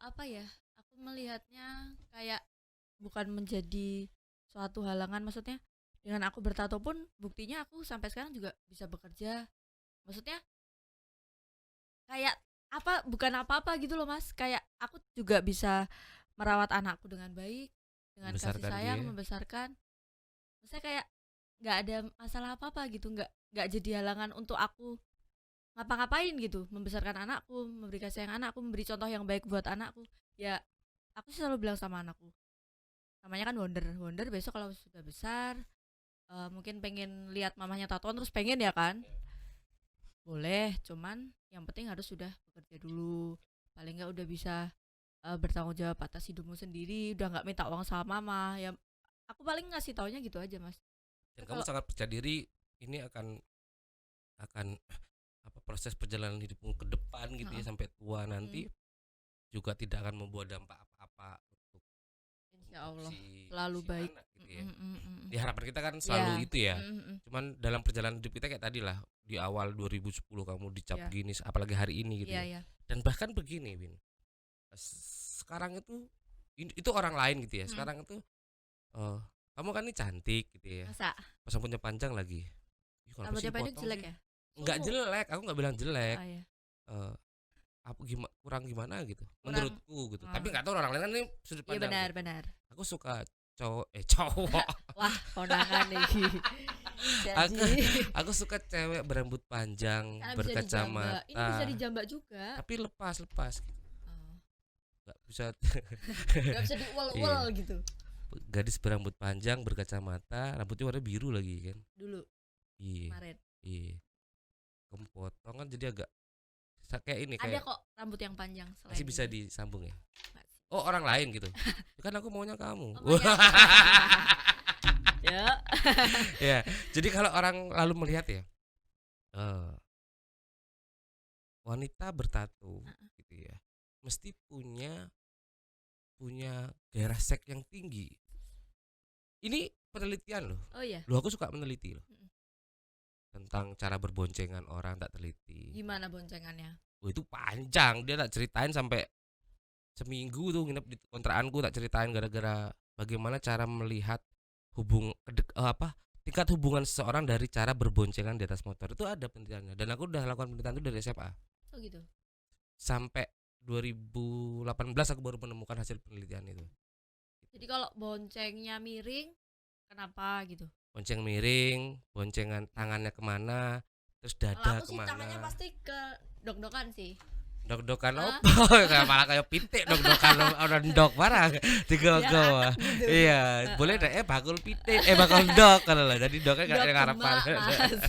apa ya? Aku melihatnya kayak bukan menjadi suatu halangan, maksudnya dengan aku bertato pun buktinya aku sampai sekarang juga bisa bekerja. Maksudnya kayak apa bukan apa-apa gitu loh Mas, kayak aku juga bisa merawat anakku dengan baik, dengan kasih sayang, membesarkan. Maksudnya kayak nggak ada masalah apa-apa gitu, nggak jadi halangan untuk aku ngapa-ngapain gitu, membesarkan anakku, memberi kasih sayang anakku, memberi contoh yang baik buat anakku. Ya, aku sih selalu bilang sama anakku, namanya kan Wonder besok kalau sudah besar mungkin pengen lihat mamanya tatoan terus pengen ya kan, boleh, cuman yang penting harus sudah bekerja dulu, paling nggak udah bisa bertanggung jawab atas hidupmu sendiri, udah nggak minta uang sama mama ya. Aku paling ngasih taunya gitu aja mas. Dan kamu Kalau sangat percaya diri ini akan apa proses perjalanan hidupmu ke depan gitu ya Heeh. sampai tua nanti juga tidak akan membawa dampak apa-apa untuk insya Allah si selalu baik. anak gitu ya. Mm. Ya harapan kita kan Ya. selalu itu ya. Mm. Cuman dalam perjalanan hidup kita kayak tadi lah di awal 2010 kamu dicap Ya. gini apalagi hari ini gitu Iya ya. ya. Dan bahkan begini Win. Sekarang itu orang lain gitu ya. Sekarang itu kamu kan ini cantik gitu ya. Masa Pas rambutnya panjang lagi. Ih, kenapa sih rambutnya pendek dipotong jelek sih? ya? Enggak Sumuk. jelek, aku nggak bilang jelek. Ah, ya. Eh, apa kurang gimana gitu Kurang. menurutku gitu. Tapi nggak tahu orang lain kan ini sudut Iya pandang. benar gitu. benar. Aku suka cowok. Wah kondangan nih. Aku Jadi aku suka cewek berambut panjang, karena bisa dijambak. berkacamata. Ini bisa dijambak juga. Tapi lepas gitu. Oh. Nggak bisa Gak bisa diuel-uel gitu. gadis berambut panjang, berkacamata, rambutnya warna biru lagi kan. Dulu Iya, kemarin. iya. Kamu potong kan jadi agak kayak ini Ada kayak kok rambut yang panjang selain masih bisa ini. disambung ya. Masih. Oh, orang lain gitu. Kan aku maunya kamu. Oh, maunya Ya. Ya, jadi kalau orang lalu melihat ya wanita bertato gitu ya, mesti punya gairah seks yang tinggi. Ini penelitian loh. Oh iya. Loh aku suka meneliti loh. Mm-mm. Tentang cara berboncengan orang tak teliti. Gimana boncengannya? Oh, itu panjang, dia tak ceritain sampai seminggu tuh nginep di kontrakanku, tak ceritain gara-gara bagaimana cara melihat tingkat hubungan seseorang dari cara berboncengan di atas motor. Itu ada penelitiannya dan aku udah lakukan penelitian itu dari SMA. Oh gitu. Sampai 2018 aku baru menemukan hasil penelitian itu. Jadi kalau boncengnya miring kenapa gitu? Bonceng miring, boncengan tangannya kemana, terus Kalau dada aku sih tangannya kemana. pasti ke dok-dokan sih. Dok-dokan Ah. opo? Malah kayak pitik dok-dokan orang ndok barang digogo. Biar anak gitu. Iya, boleh deh bakul pitik, bakul ndok kan lah. Jadi doknya Dok enggak ngarepan. gemak, Mas.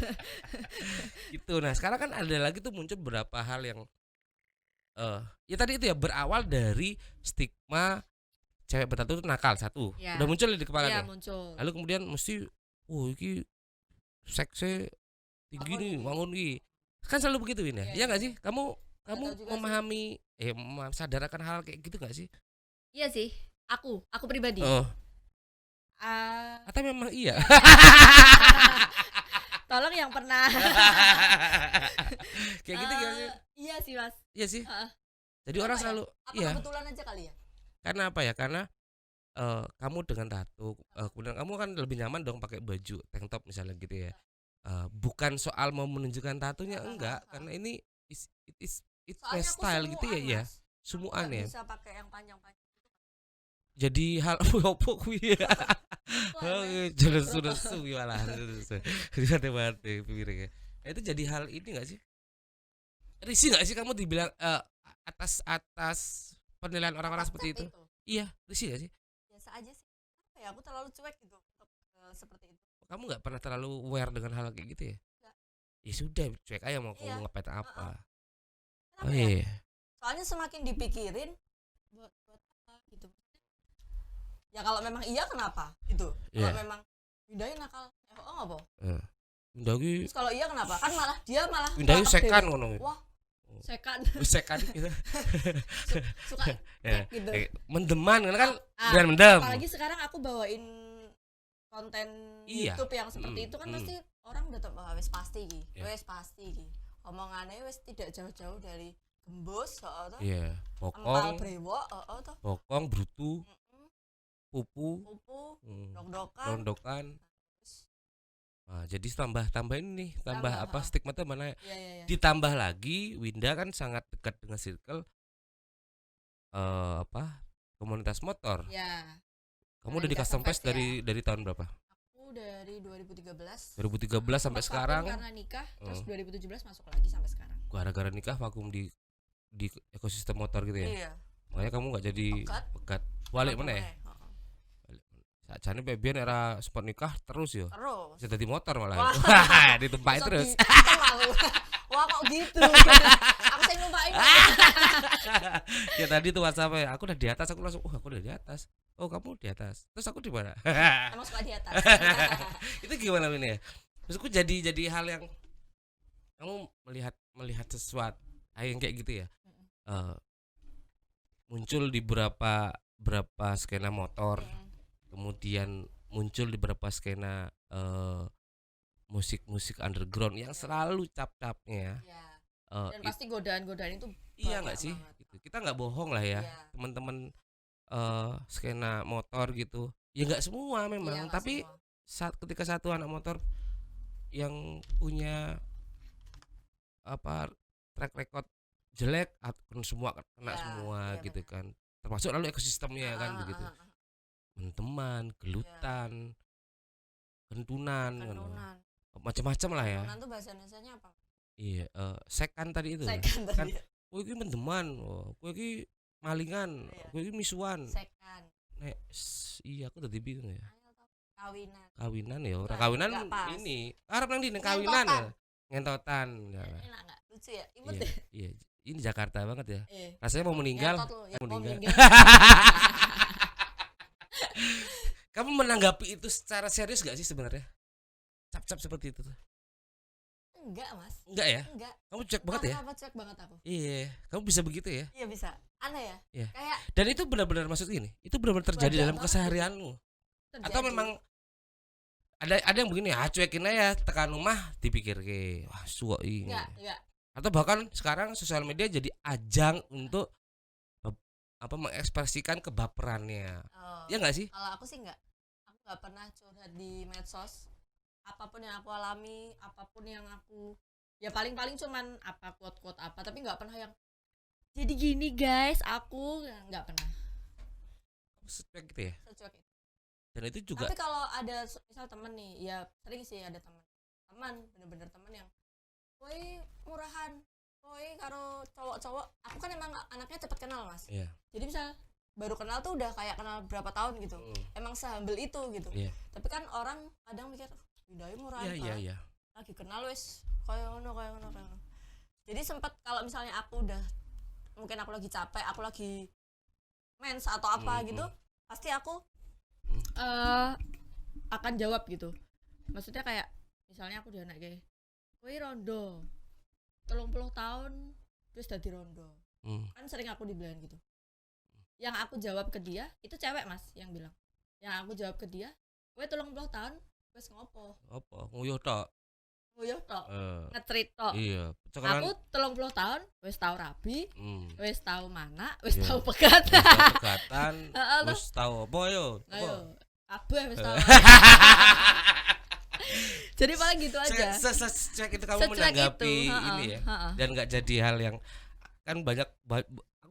Gitu. Nah, sekarang kan ada lagi tuh muncul beberapa hal yang ya tadi itu ya berawal dari stigma cewek bertato itu nakal satu. Ya. Udah muncul di kepala Iya nih. muncul. Lalu kemudian mesti iki seksnya tinggi Bangun nih, nih. bangun nih. Kan selalu begitu ini ya. Iya, Iya enggak iya. sih? Kamu tahu juga sih. memahami sadar akan hal kayak gitu enggak sih? Iya sih. Aku pribadi. Oh, Ah, atau memang iya. tolong yang pernah. Kayak gitu gak sih? Iya sih mas. Iya sih. Heeh. Jadi Kenapa orang ya? selalu Apa iya. kebetulan aja kali ya? Karena apa ya? Karena kamu dengan tato, kemudian kamu kan lebih nyaman dong pakai baju tank top misalnya gitu ya. Bukan soal mau menunjukkan tatonya enggak, karena ini it's my Soalnya aku style gitu ya, sumuan, ya. Mas. Aku Sumuan nggak ya. bisa pakai yang panjang-panjang. Jadi hal opo kuwi ya. Wah, Jelas sudah suwi malah. Mati-mati pikirannya. Itu jadi hal ini enggak sih? Risih enggak sih kamu dibilang atas penilaian orang-orang seperti itu? Iya, risih enggak sih? Biasa aja sih. Apa ya, aku terlalu cuek gitu untuk seperti itu. Kamu nggak pernah terlalu aware dengan hal kayak gitu ya? Nggak. Ya sudah, cuek aja mau Iya. kamu ngapain apa. Kenapa Oh ya? iya. Soalnya semakin dipikirin buat apa gitu. Ya kalau memang iya kenapa gitu. Kalau Iya. memang Windayu nakal, oh nggak boh. Windayu Terus kalau iya kenapa? Kan dia malah Windayu cakep sekan deh. ngono. Wah, sekan. Sekan gitu. Suka Ya. gitu. Mendeman kan Ah, dan mendem. apalagi sekarang aku bawain konten Iya. YouTube yang seperti itu kan pasti orang udah tahu bahwa wes pasti ki. Iya. Wes pasti ki. Omongannya wes tidak jauh-jauh dari gembos, toh. Iya, Empal bokong, brewok, toh. bokong, brutu, pupu, Pupu, hmm, dok-dokan. rondokan. Nah, jadi tambah ini nih, tambah Tambah, apa stigma tuh mana? Iya. Ditambah lagi Winda kan sangat dekat dengan circle komunitas motor. Ya, Kamu udah di custom fest dari tahun berapa? aku dari 2013. 2013 sampai Sempat sekarang. vakum karena nikah, terus Oh. 2017 masuk lagi sampai sekarang. gara-gara nikah vakum di ekosistem motor gitu ya. Iya. Makanya kamu nggak jadi pegat. Balik mana ya? Sakjane biyen era sport nikah terus yo. Terus. Bisa dadi motor malah. Wah. Wah, ditumpahin Bisa terus. ditempel aku. Wah kok gitu. Aku sing numpakin. Ya tadi tuh WhatsApp ya, aku udah di atas, aku langsung, aku udah di atas. Oh, kamu di atas. Terus aku di mana? Emang suka di atas. Itu gimana ini ya? Maksudku jadi hal yang kamu melihat sesuatu yang kayak gitu ya. Muncul di berapa skena motor. Kemudian muncul di beberapa skena musik-musik underground yang selalu cap-capnya Iya. eh, Dan it- pasti godaan-godaan itu iya banyak nggak sih banget. gitu. Kita nggak bohong lah ya, Iya. teman-teman skena motor gitu ya, nggak semua memang, Iya, nggak tapi semua. ketika satu anak motor yang punya apa track record jelek akan semua kena Ya, semua iya gitu benar. kan, termasuk lalu ekosistemnya kan Ah, begitu, ah, ah, teman gelutan, kentunan, Kentunan. macam-macam lah ya. Kentunan tuh bahasa Indonesianya apa? Iya, sekan tadi itu. Sekan Kan, tadi. kowe iki mendeman, kowe iki malingan, Iya. kowe iki misuan. Sekan. Nek, iya aku tadi bingung ya. Ayo toh, kawinan. Kawinan ya, ora Enggak, kawinan enggak pas. ini. Arep nang ndi nang kawinan ya. Ngentotan. Ya. Enak enggak? Lucu ya? Imut Iya, deh. iya. Ini Jakarta banget ya. Eh. Rasanya mau meninggal. Ngentot lu, ya, mau mau meninggal. meninggal. Kamu menanggapi itu secara serius gak sih sebenarnya? Cap-cap seperti itu tuh. Enggak, Mas. Enggak ya? Enggak. Kamu cuek banget ya? Apa cuek banget aku? Iya, kamu bisa begitu ya? Iya bisa. Aneh ya? Iya. Kayak Dan itu benar-benar maksud ini, itu benar-benar terjadi Wajar dalam banget. keseharianmu. terjadi. Atau memang ada yang begini, cuekin aja tekan rumah dipikir ke wah suwok ini. enggak. Atau bahkan sekarang sosial media jadi ajang untuk mengekspresikan kebaperannya. Oh. Ya enggak sih? Kalau aku sih enggak. Aku enggak pernah curhat di medsos. Apapun yang aku alami, apapun yang aku ya paling-paling cuman apa quote-quote apa, tapi enggak pernah yang jadi gini guys, aku enggak pernah. Secuek gitu ya. Secuek itu. Dan itu juga Tapi kalau ada misal temen nih, ya sering sih ada teman bener-bener temen yang woi murahan, woi karo cowok-cowok. Aku kan emang anaknya cepet kenal Mas. iya. Jadi misal baru kenal tuh udah kayak kenal berapa tahun gitu. Emang sehumble itu gitu. Iya. Tapi kan orang kadang mikir bidai murahan. Iya. Lagi kenal wes kayak ngono. Jadi sempat kalau misalnya aku udah mungkin aku lagi capek, aku lagi mens atau apa gitu, pasti aku akan jawab gitu. Maksudnya kayak misalnya aku udah anak kayak kowe rondo 30 tahun terus dadi rondo. Kan sering aku dibilang gitu. Yang aku jawab ke dia itu cewek Mas yang bilang. Yang aku jawab ke dia, kowe 30 tahun wis ngopo? Apa? Nguyuh tok. Nguyuh tok, Eh, ngetrit tok. iya. Aku 30 tahun wis tau rabi, Hmm. wis tau mana, wis Iya. tau pegat. Wis tau pegatan, Heeh, wis tau apa yo? Ayo, Apa? kabeh wis tau. Jadi paling gitu aja. Secuek itu kamu Secuek menanggapi itu, ini ya. heeh. Dan nggak jadi hal yang kan banyak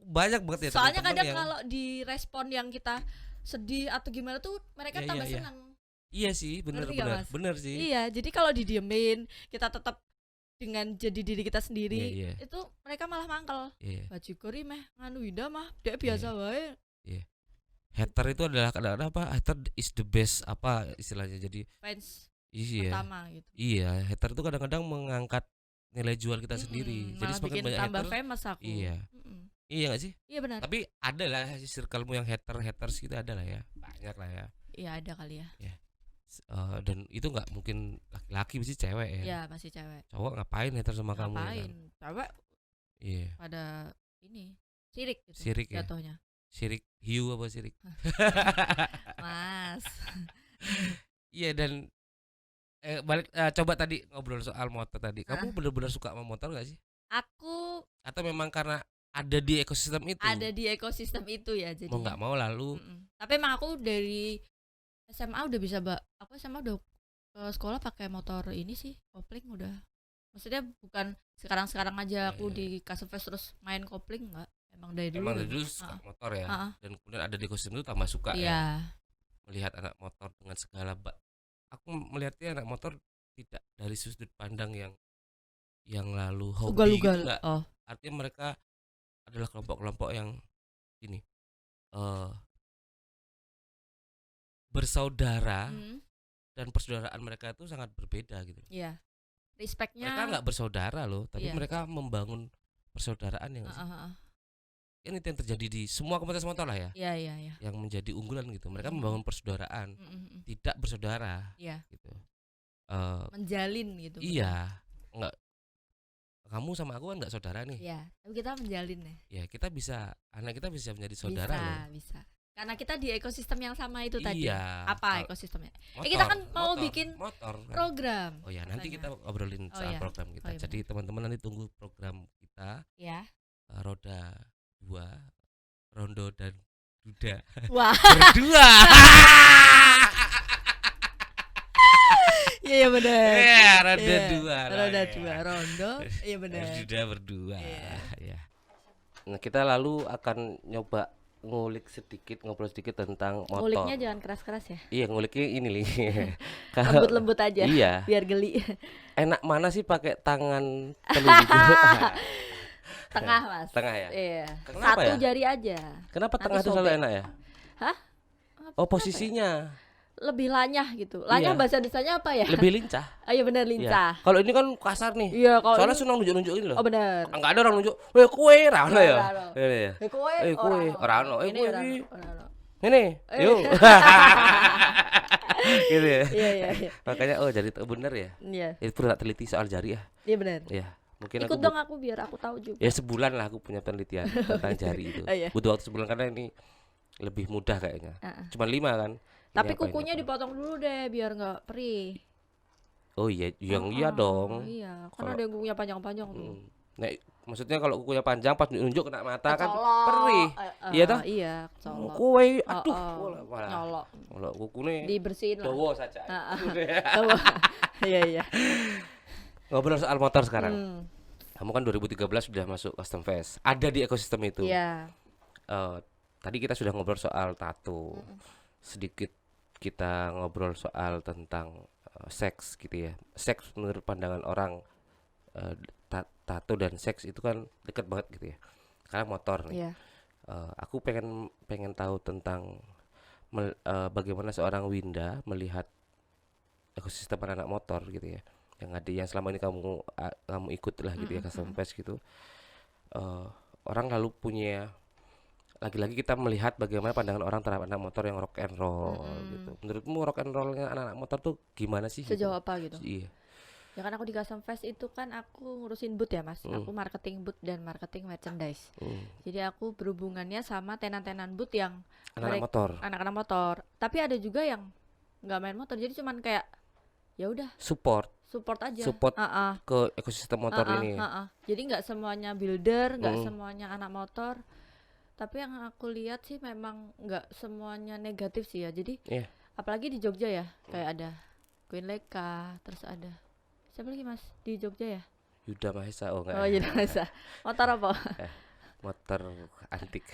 banget ya Soalnya teman-teman kadang yang kalau di respon yang kita sedih atau gimana tuh mereka Iya, tambah iya, iya. senang. iya sih Ngerti nggak, Mas? bener sih. Iya, jadi kalau didiemin, kita tetap dengan jadi diri kita sendiri, Iya. itu mereka malah mangkel. Iya. Baju kori meh nganu Winda mah, dia biasa wae. Hater itu adalah kadang-kadang apa? Hater is the best apa istilahnya, jadi Fans iya. pertama gitu. Iya, hater itu kadang-kadang mengangkat nilai jual kita sendiri. Jadi Malah semakin bikin banyak tambah hater. famous aku. Iya. Iya gak sih? Iya benar. Tapi ada lah circlemu yang haters gitu, ada lah ya. Banyak lah ya. Iya ada kali ya. Dan itu nggak mungkin laki-laki, mesti cewek ya. Iya masih cewek. Cowok ngapain hater sama kamu ya Ngapain? kan? Cewek Iya. pada ini sirik gitu. Sirik ya. Jatuhnya. Sirik hiu apa sirik? Mas. Iya, dan balik coba tadi ngobrol soal motor tadi. Kamu benar-benar suka sama motor gak sih? Aku Atau memang karena ada di ekosistem itu? ada di ekosistem itu ya jadi. Mau nggak mau lalu. Tapi emang aku dari SMA udah bisa, Mbak. Aku SMA udah ke sekolah pakai motor ini sih, kopling udah. Maksudnya bukan sekarang-sekarang aja aku Iya. di Kasufes terus main kopling, enggak. Emang dari dulu. Emang dari dulu suka motor ya. Heeh. Dan kemudian ada di ekosistem itu tambah suka ya. Iya. Melihat anak motor dengan segala aku melihatnya anak motor tidak dari sudut pandang yang lalu hobi Ugal-ugal. gitu enggak. Oh. Artinya mereka adalah kelompok-kelompok yang ini bersaudara dan persaudaraan mereka itu sangat berbeda gitu. Iya. Respect-nya Mereka nggak bersaudara loh, tapi Iya. mereka membangun persaudaraan yang ini yang terjadi di semua komunitas motor lah ya, Iya. yang menjadi unggulan gitu. Mereka membangun persaudaraan, tidak bersaudara Iya. gitu. Menjalin gitu. Iya, nggak, kamu sama aku kan nggak saudara nih. Iya, tapi kita menjalin ya. Ya kita bisa, anak kita bisa menjadi saudara bisa, loh. bisa. Karena kita di ekosistem yang sama itu tadi. Iya. Apa ekosistemnya? Motor, kita kan mau motor, bikin motor kan. program. Oh ya, nanti katanya. kita obrolin Oh soal iya. program kita. Oh iya, Jadi teman-teman nanti tunggu program kita, Ya. Roda 2, Rondo dan Duda. Wah. Berdua. Iya benar. Iya, Roda Iya, 2. Roda 2, rondo. Iya benar. Duda berdua. Iya. Ya. Nah, kita lalu akan nyoba ngobrol sedikit tentang motor. Nguliknya jangan keras-keras ya. Iya, nguliknya ini nih. Kalau Lembut-lembut aja. iya, Biar geli. enak mana sih pakai tangan telunjuk? Tengah, Mas. Tengah ya? Iya. Kenapa Satu ya? jari aja. Kenapa Nanti tengah itu selalu sobek. enak ya? Hah? Oh, posisinya Lebih lanyah gitu. Lanyah Iya. bahasa desanya apa ya? lebih lincah. Oh iya benar Iya. lincah. Kalau ini kan kasar nih. Iya, kalau Soalnya ini- senang nunjuk-nunjukin loh. Oh benar. Enggak ada orang nunjuk. Weh, kue ra ono ya. Ora ono. Iya, iya. Kowe Kowe ora ono. Ini Kowe ora iki. ono, ora ono. Ini. Eh. Yuk. Gitu ya. Iya. Makanya oh jadi bener ya. Iya. Itu pernah teliti soal jari ya. Iya benar. Iya. Mungkin Ikut aku dong aku biar aku tahu juga. ya sebulan lah aku punya penelitian tentang jari itu. Oh, iya. Butuh waktu sebulan karena ini lebih mudah kayaknya. Cuma 5 kan. Tapi Ini apa, kukunya ini apa. dipotong dulu deh biar nggak perih. Oh iya, yang iya dong. Iya, Kalau- karena ada yang kukunya panjang-panjang tuh. Nah, maksudnya kalau kukunya panjang pas nunjuk kena mata kan Kecolok. perih. Iya toh? Iya, kecolok. Kowe Oh, aduh. oh. Walah. Nyolok. Kalau kukune Dibersihin lah. dawa saja. Tahu. Iya. Ngobrol soal motor sekarang. Hmm, Kamu kan 2013 sudah masuk Custom Fest. Ada di ekosistem itu. Iya. Tadi kita sudah ngobrol soal tato. Sedikit kita ngobrol soal tentang seks gitu ya. Seks menurut pandangan orang, tato dan seks itu kan dekat banget gitu ya. Karena motor nih. Iya. Aku pengen tahu tentang bagaimana seorang Winda melihat ekosistem anak motor gitu ya. Yang selama ini kamu ikut lah gitu ya, Custom Fest gitu. Orang lalu punya, lagi-lagi kita melihat bagaimana pandangan orang terhadap anak motor yang rock and roll gitu. Menurutmu rock and rollnya anak-anak motor tuh gimana sih? Sejauh gitu? apa gitu? Iya. Ya kan aku di Custom Fest itu kan aku ngurusin booth ya Mas. Aku marketing booth dan marketing merchandise. Jadi aku berhubungannya sama tenan-tenan booth yang Anak-anak motor. anak-anak motor. Tapi ada juga yang nggak main motor. Jadi cuman kayak ya udah Support aja. Support ke ekosistem motor ini. Jadi nggak semuanya builder, nggak semuanya anak motor. Tapi yang aku lihat sih memang nggak semuanya negatif sih ya. Jadi Iya. apalagi di Jogja ya, kayak ada Queen Leka, terus ada siapa lagi Mas di Jogja ya? Yuda Mahesa, oh enggak. Oh iya masa. Motor apa? Motor antik.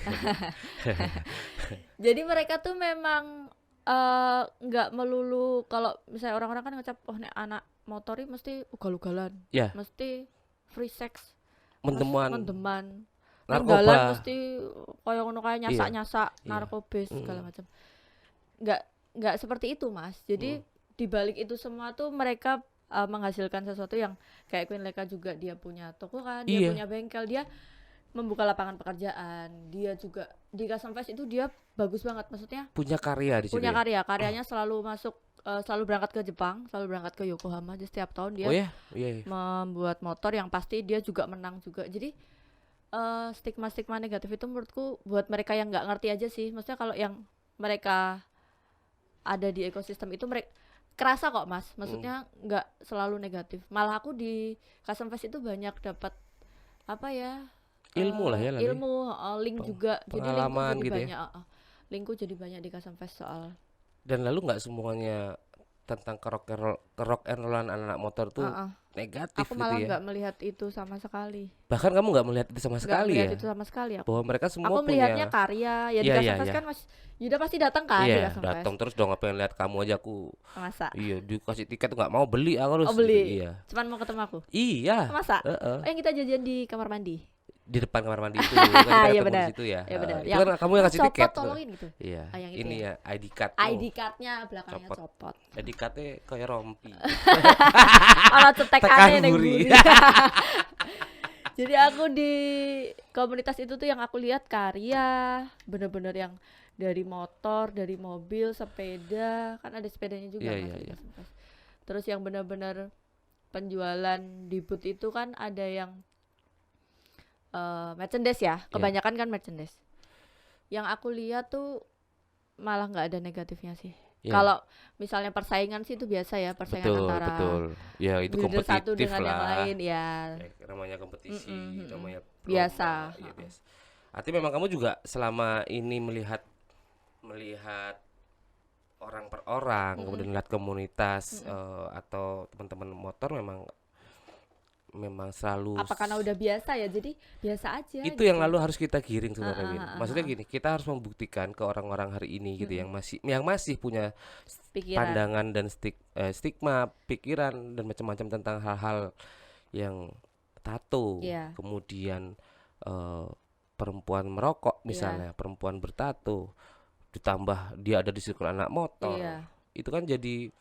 Jadi mereka tuh memang nggak melulu kalau misalnya orang-orang kan ngecap oh nek anak motori mesti ugal-ugalan, Ya. mesti free sex, Mentemuan mendeman, narkoba. ninggalan mesti kayak ngono kayak Iya. nyasak-nyasak, Iya. narkobis segala macam. Nggak seperti itu Mas. Jadi di balik itu semua tuh mereka menghasilkan sesuatu yang kayak Queen Leka juga dia punya toko kan, dia Iya. punya bengkel, dia membuka lapangan pekerjaan, dia juga di Custom Fest itu dia bagus banget, maksudnya Punya karya di situ. punya ya? karyanya selalu masuk, selalu berangkat ke Jepang, selalu berangkat ke Yokohama. Jadi setiap tahun dia Oh ya? Iya. membuat motor yang pasti dia juga menang juga. Jadi stigma-stigma negatif itu menurutku buat mereka yang nggak ngerti aja sih. Maksudnya kalau yang mereka ada di ekosistem itu mereka kerasa kok Mas. Maksudnya nggak selalu negatif. Malah aku di Custom Fest itu banyak dapat apa ya? Ilmu lah ya, Lali. Ilmu, link juga. Jadi pengalaman linku jadi gitu ya. banyak. Linku jadi banyak di Custom Fest soal. Dan lalu nggak semuanya tentang kerok and rollan anak-anak motor tuh negatif Aku gitu malah ya. nggak melihat itu sama sekali. Bahkan kamu nggak melihat itu sama Nggak sekali melihat ya. itu sama sekali aku. Bahwa mereka semua Aku melihatnya punya. karya ya di Iya, iya, Kasenfest iya. kan Mas Yuda pasti datang kan di Iya, Kasenfest. datang terus dong, apa yang lihat kamu aja aku. Masa? Iya, dikasih tiket nggak mau beli aku harus Oh beli. gitu. Iya. Cuman mau ketemu aku. Iya. Masa? Heeh. Oh yang kita jajan di kamar mandi. Di depan kamar mandi itu kan kita Iya, ketemu benar. di situ ya. Iya, benar. Itu Yang- kan kamu yang ngasih Copot tiket. tolongin gitu. Iya. Ah, yang itu Ini ya. ya ID card. ID cardnya belakangnya Copot. copot. ID cardnya kayak rompi. Kalau cetek Tekan aneh nih buri. Jadi aku di komunitas itu tuh yang aku lihat karya bener-bener yang dari motor, dari mobil, sepeda, kan ada sepedanya juga Iya, Mas, iya, di iya. Kasenfest. Terus yang bener-bener penjualan di booth itu kan ada yang merchandise ya, kebanyakan kan merchandise. Yang aku lihat tuh malah nggak ada negatifnya sih. Iya. Kalau misalnya persaingan sih itu biasa ya, persaingan Betul, antara betul. Ya itu builder satu kompetitif dengan yang lah. lain ya. Namanya kompetisi, namanya Biasa. lomba, ya biasa. Artinya memang kamu juga selama ini melihat orang per orang, kemudian lihat komunitas atau teman-teman motor memang selalu Apa karena udah biasa ya, jadi biasa aja itu gitu. yang lalu harus kita giring sebenarnya, Win. ah, Maksudnya gini, kita harus membuktikan ke orang-orang hari ini gitu yang masih punya Pikiran. pandangan dan stigma, pikiran dan macam-macam tentang hal-hal yang tato, Iya. kemudian perempuan merokok misalnya, perempuan bertato, ditambah dia ada di circle anak motor, Iya. itu kan jadi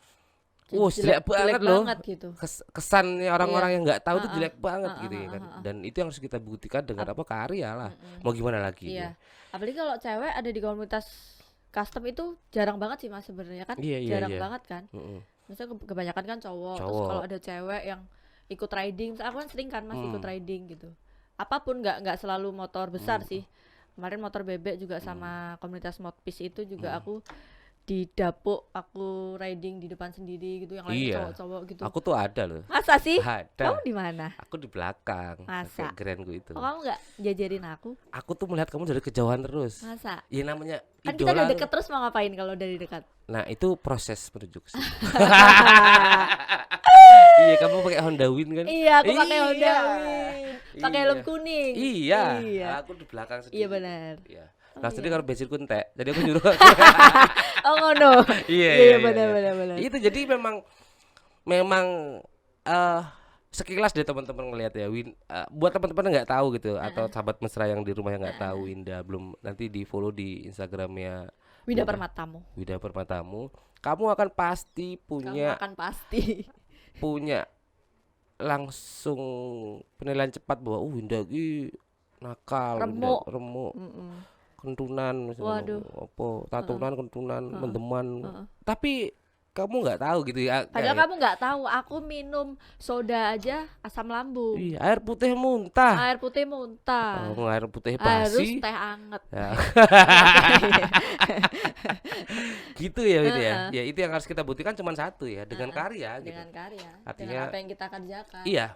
Jadi jelek banget loh. gitu. Kesannya orang-orang Iya. yang nggak tahu tuh Ah, jelek banget ah, gitu ah, ya kan. ah, ah. Dan itu yang harus kita buktikan dengan apa, karya lah. Mau gimana lagi Iya. ya? Apalagi kalau cewek ada di komunitas custom itu jarang banget sih Mas sebenarnya kan. Iya, iya, Jarang iya. banget kan. Mm-mm. Maksudnya kebanyakan kan cowok. Terus Cowok. kalau ada cewek yang ikut riding, aku kan sering kan Mas ikut riding gitu. Apapun nggak selalu motor besar sih. Kemarin motor bebek juga sama komunitas Modpiece itu juga aku di dapuk, aku riding di depan sendiri gitu, yang lain Iya. cowok-cowok gitu. Aku tuh ada loh. Masa sih? Ada. Kamu di mana? Aku di belakang. Masa? Pakai Grand gue itu. Oh, kamu nggak jajarin aku? Aku tuh melihat kamu dari kejauhan terus. Masa? Ya namanya Kan kita idola. udah deket terus mau ngapain kalau dari dekat? Nah, itu proses menuju ke situ. Iya, kamu pakai Honda Win kan? Iya, aku pakai Iya. Honda Win. Pakai helm Iya. kuning. Iya. Iya. Aku di belakang sendiri. Iya benar. Iya. Oh, Nah, jadi kalau bensin entek. Jadi aku nyuruh. Oh ngono. Iya, Iya benar benar. Itu jadi memang sekilas deh teman-teman ngelihat ya, Win. Buat teman-teman yang nggak tahu gitu atau sahabat mesra yang di rumah yang nggak tahu Winda, belum, nanti di follow di Instagramnya Wida Permatamu. Wida Permatamu. Kamu akan pasti Kamu akan pasti. punya langsung penilaian cepat bahwa Winda ini nakal, Winda Remuk. remuk, Mm-mm. kentunan misalnya, Waduh. apa tatunan, kentunan, mendeman. Heeh. Tapi kamu nggak tahu gitu ya. Padahal kamu nggak tahu, aku minum soda aja asam lambung. Iya, air putih muntah. Air putih muntah. Oh, air putih Harus basi. teh anget. Ya. Gitu ya, gitu ya. Ya itu yang harus kita buktikan cuma satu ya, dengan karya gitu. Dengan karya. Artinya- dengan apa yang kita kerjakan. Iya.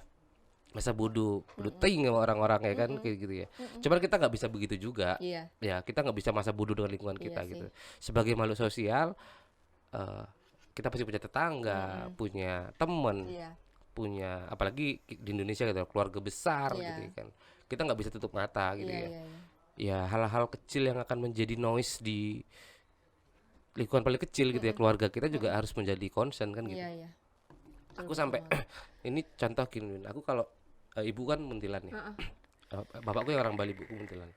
Masa bodoh ting sama orang-orang ya kan, kayak gitu ya. Cuman kita nggak bisa begitu juga. Iya. Ya, kita nggak bisa masa bodoh dengan lingkungan kita Iya gitu. sih. Sebagai makhluk sosial, kita pasti punya tetangga, punya temen, Iya. punya, apalagi di Indonesia gitu, keluarga besar Iya. gitu ya kan. Kita nggak bisa tutup mata gitu Iya, ya. iya, iya. Ya hal-hal kecil yang akan menjadi noise di lingkungan paling kecil gitu ya, keluarga kita juga harus menjadi concern kan gitu. Iya, iya. Aku sampai ini contoh gini, aku kalau ibu kan Muntilan ya. Bapakku yang orang Bali, ibuku Muntilan.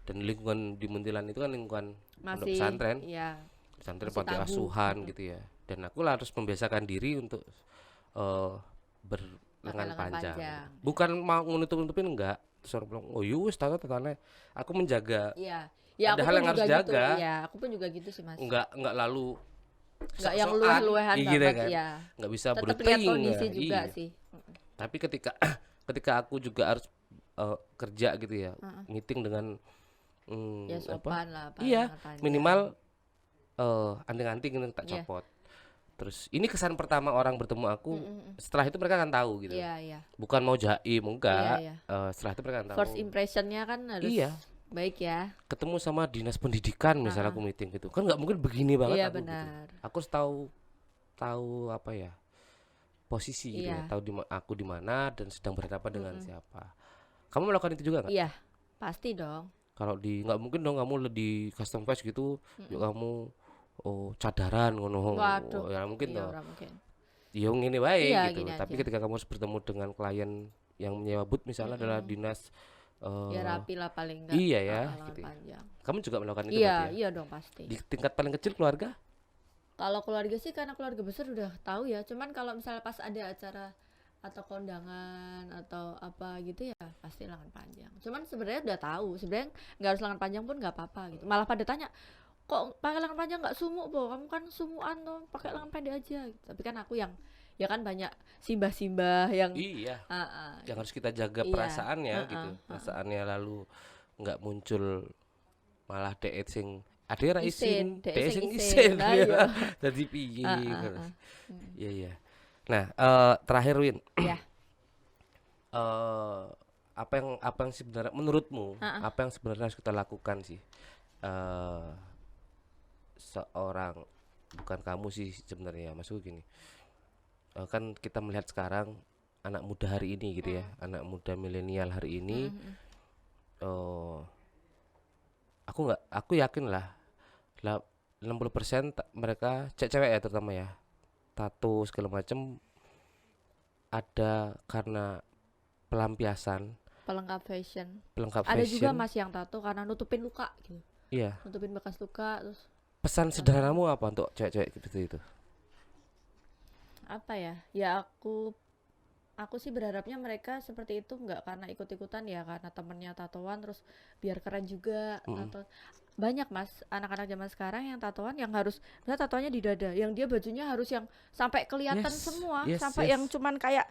Dan lingkungan di Muntilan itu kan lingkungan pondok Masih pesantren, Iya. pesantren masih panti tabu. asuhan gitu ya. Dan aku lah harus membiasakan diri untuk berlengan lengan panjang. panjang. Bukan mau nutup-nutupin, enggak. Terus orang bilang, oh yus, tatanya. Aku menjaga, Iya. Ya, Ada aku hal pun yang harus juga gitu. jaga. Iya, aku pun juga gitu sih, Mas. enggak lalu Enggak yang sok-sokan, lueh-luehan gitu banget kan. ya. Nggak bisa Tetap lihat berteing, kondisi ya. juga Iya. sih. Tapi ketika aku juga harus kerja gitu ya, meeting dengan Ya sopan lah, iya, lengan panjang. minimal anting-anting gitu tak Iya. copot. Terus ini kesan pertama orang bertemu aku. Setelah itu mereka akan tahu gitu. Iya, iya. Bukan mau jaim, enggak. Iya, Setelah itu mereka akan tahu. First impressionnya kan harus Iya. baik ya. Ketemu sama dinas pendidikan misalnya aku meeting gitu, kan nggak mungkin begini banget Iya, aku gitu. benar. Aku harus tahu apa ya, posisi gitu ya, Iya. tahu aku di mana dan sedang berhadapan dengan siapa. Kamu melakukan itu juga nggak? Iya, pasti dong. Kalau nggak mungkin dong kamu di custom face gitu, yuk kamu cadaran ngono. Waduh. Ya mungkin Iya, toh. ora mungkin. Ya ngene wae Iya, gitu. gini Tapi aja. ketika kamu harus bertemu dengan klien yang menyewa booth misalnya adalah dinas Ya rapi lah paling enggak. iya ya, lengan gitu ya. panjang. Kamu juga melakukan itu Iya, berarti ya? iya dong pasti. Di tingkat paling kecil keluarga? Kalau keluarga sih karena keluarga besar udah tahu ya. Cuman kalau misalnya pas ada acara atau kondangan atau apa gitu ya pasti lengan panjang. Cuman sebenarnya udah tahu. Sebenarnya nggak harus lengan panjang pun nggak apa-apa gitu. Malah pada tanya, kok pakai lengan panjang nggak sumuk, Po? Kamu kan sumuan tuh, pakai lengan pendek aja. Gitu. Tapi kan aku yang ya kan banyak simbah-simbah yang Iya. ah, Yang harus kita jaga Iya. perasaannya gitu. Perasaannya lalu nggak muncul malah dek sing ade ra isin, dek dek sing sing isin. isin. Lah, Ya. iya. Dadi piye? Ah. Iya iya. Nah, terakhir Win. Iya. Apa yang sebenarnya menurutmu apa yang sebenarnya harus kita lakukan sih? Seorang bukan kamu sih sebenarnya, maksudku gini. Kan kita melihat sekarang anak muda hari ini gitu ya, anak muda milenial hari ini aku yakin lah 60% mereka cewek ya terutama ya, tato segala macam ada karena pelampiasan, Pelengkap fashion. pelengkap Ada juga fashion. Mas yang tato karena nutupin luka gitu. Iya. Nutupin bekas luka terus Pesan sederhanamu apa untuk cewek-cewek seperti itu? apa ya? Ya aku sih berharapnya mereka seperti itu nggak karena ikut-ikutan ya karena temennya tatoan terus biar keren juga atau banyak Mas anak-anak zaman sekarang yang tatoan yang harus misalnya tatoannya di dada yang dia bajunya harus yang sampai kelihatan Yes, semua yes, sampai yes. yang cuman kayak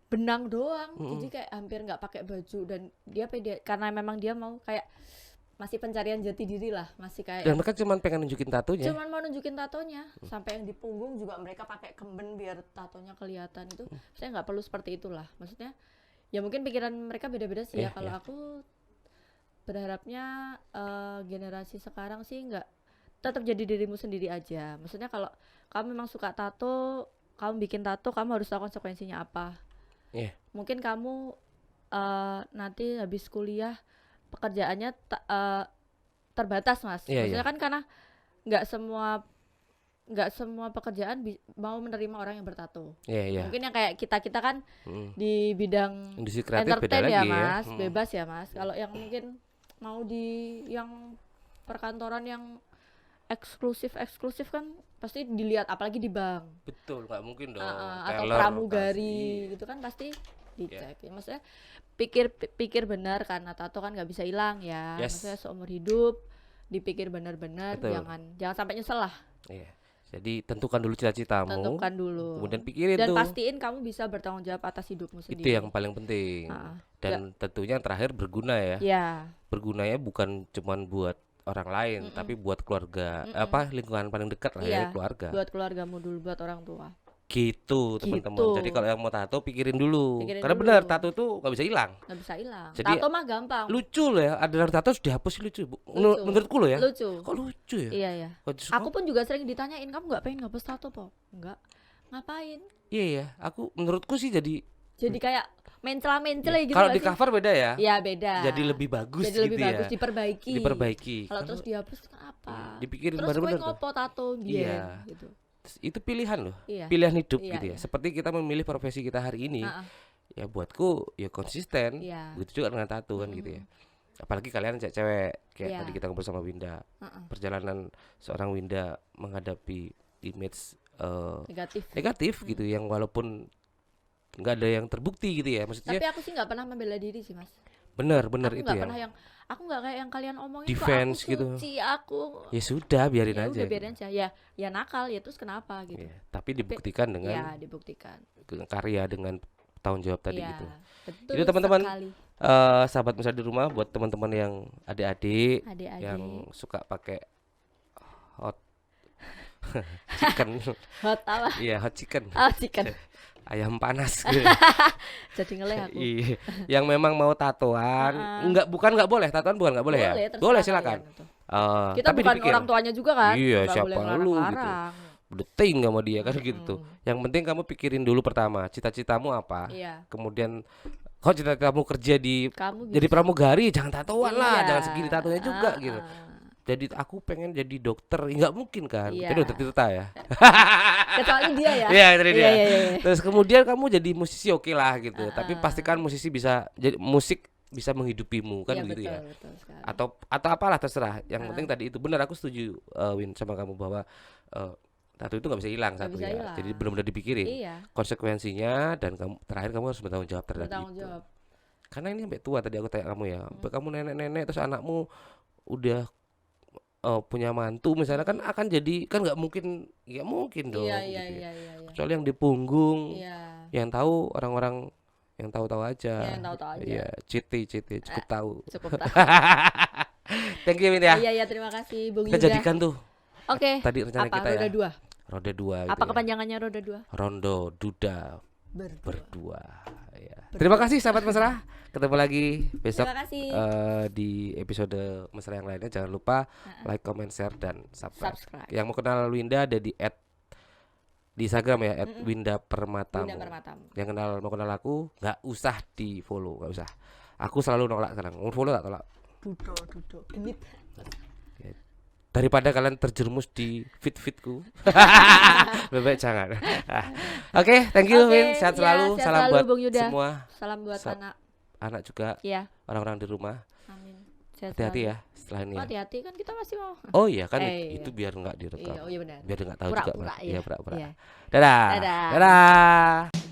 benang doang jadi kayak hampir nggak pakai baju dan dia pede karena memang dia mau kayak masih pencarian jati diri lah masih kayak Dan mereka cuma pengen nunjukin tatonya. cuman mau nunjukin tatonya sampai yang di punggung juga mereka pakai kemben biar tatonya kelihatan itu saya nggak perlu seperti itulah maksudnya ya mungkin pikiran mereka beda-beda sih ya Iya, kalau iya. aku berharapnya generasi sekarang sih nggak tetap jadi dirimu sendiri aja maksudnya kalau kamu memang suka tato kamu bikin tato kamu harus tahu konsekuensinya apa Iya. mungkin kamu nanti habis kuliah pekerjaannya terbatas Mas Iya, maksudnya iya. kan karena nggak semua pekerjaan mau menerima orang yang bertato Iya, iya. mungkin yang kayak kita kan di bidang Industri kreatif beda entertain lagi ya ya. Mas bebas ya Mas kalau yang mungkin mau di yang perkantoran yang eksklusif kan pasti dilihat apalagi di bank Betul, nggak mungkin dong. atau Teller pramugari pasti. gitu kan pasti dicek ya. Maksudnya pikir benar karena tato kan nggak bisa hilang ya Yes. maksudnya seumur hidup dipikir benar-benar Betul. jangan sampai nyesel lah Iya. Jadi tentukan dulu cita-citamu. tentukan dulu Kemudian pikirin dan tuh. pastiin kamu bisa bertanggung jawab atas hidupmu Itu sendiri yang paling penting. Ah, Dan tentunya yang terakhir berguna ya. ya Bergunanya bukan cuman buat orang lain, tapi buat keluarga, lingkungan paling dekat lah ya, Iya. keluarga. buat keluargamu dulu buat orang tua Gitu, teman-teman. Gitu. Jadi kalau yang mau tato pikirin dulu. Pikirin Karena dulu. benar tato tuh nggak bisa hilang. nggak bisa hilang Jadi tato mah gampang Lucu loh ya, ada yang tato harus dihapus sih lucu. Lucu. Menurutku loh ya. lucu Kok lucu ya? iya ya Kok justru- aku pun juga sering ditanyain kamu nggak pengen ngapus tato po enggak ngapain Iya ya, aku menurutku sih jadi kayak mencela-mencela gitu kalau nggak di sih? cover beda ya. Ya beda. Jadi lebih bagus Jadi lebih gitu bagus ya. diperbaiki. Kalau Kan terus dihapus kan apa? dipikirin Terus baru kowe bener tuh. ngopo tato Iya. biyen gitu. Itu pilihan loh. Iya. Pilihan hidup Iya, gitu ya. iya. Seperti kita memilih profesi kita hari ini. Heeh. Ya buatku ya konsisten. Iya. Begitu juga dengan tato kan gitu ya. Apalagi kalian cewek kayak Iya. tadi kita ngobrol sama Winda. Heeh. Perjalanan seorang Winda menghadapi image Negatif. negatif gitu yang walaupun nggak ada yang terbukti gitu ya. Maksudnya Tapi aku sih nggak pernah membela diri sih, Mas. benar Aku itu nggak ya. pernah aku nggak kayak yang kalian omongin Defense kok aku gitu. suci, aku Ya sudah biarin ya aja. udah biarin aja. Ya nakal ya terus kenapa gitu. Iya, tapi dibuktikan dengan Ya dibuktikan. karya dengan tanggung jawab tadi Ya, gitu. betul Itu teman-teman, sekali. Sahabat Musa di rumah buat teman-teman yang adik-adik Adik-adik. yang suka pakai hot chicken. Hot apa? Iya, hot chicken. Oh, chicken. Ayam panas gitu. Jadi ngeleh aku. Iya, yang memang mau tatoan, bukan nggak boleh, tatoan bukan nggak boleh, ya? terserah Boleh silakan. kalian itu. Kita Tapi bukan dipikir, orang tuanya juga kan? Iya, Nggak siapa boleh lu gitu. ngelarang-larang. udah ting sama dia kan gitu tuh. Yang penting kamu pikirin dulu pertama cita-citamu apa. Iya. Kemudian kok cita-citamu kerja di Kamu jadi bisa. pramugari, jangan tatoan lah, Iya. jangan segini tatonya juga gitu. Jadi aku pengen jadi dokter, nggak mungkin kan? Iya. Jadi dokter Tirta ya. Kecuali dia ya. Iya, itu dia. Iya. Terus kemudian kamu jadi musisi oke lah gitu. Tapi Ah. pastikan musisi bisa jadi musik bisa menghidupimu kan Iya, begitu ya. betul sekali. Atau apalah terserah. Yang penting tadi itu benar, aku setuju Win sama kamu bahwa tato itu nggak bisa hilang Nggak satu bisa ya. hilang. Jadi benar-benar dipikirin Iya, konsekuensinya dan terakhir kamu harus bertanggung jawab terhadap bertanggung itu. jawab. Karena ini sampai tua tadi aku tanya kamu ya. Sampai kamu nenek-nenek terus anakmu udah punya mantu misalnya kan akan jadi kan nggak mungkin dong Iya. gitu ya. Kecuali yang di punggung Iya. yang tahu orang-orang yang tahu-tahu aja. Yang tahu-tahu aja. Iya, citi cukup tahu. Cukup tahu. Thank you Win ya. Iya, terima kasih Bung Kita Yuda. jadikan tuh Oke. tadi rencana Apa kita ya. roda 2? Roda 2 Apa kepanjangannya roda 2? Rondo Duda Berdua. berdua. Ya. Terima kasih sahabat mesra. Ketemu lagi besok Terima kasih. di episode mesra yang lainnya. Jangan lupa like, comment, share dan subscribe. Subscribe. Yang mau kenal Winda ada di Instagram ya @winda_permatamu. Bunda Permatamu. Yang mau kenal aku nggak usah di follow, nggak usah. Aku selalu nolak sekarang. Mau follow tak tolak. Duduk. Genit. Daripada kalian terjerumus di feedku. Lebih baik jangan. Oke, thank you Oke, Win. Sehat ya, selalu. sehat Salam selalu, buat Bung Yuda. semua Salam buat anak juga, Iya, orang-orang di rumah. amin. Sehat Hati-hati selalu. ya setelah ini Oh, ya. hati-hati kan kita masih mau. Oh iya kan Iya. itu biar nggak direkam. Iya, oh iya benar. Biar dia nggak tahu juga. Pura-pura, Iya, iya. pura-pura. Iya. Dadah. Dadah. Dadah.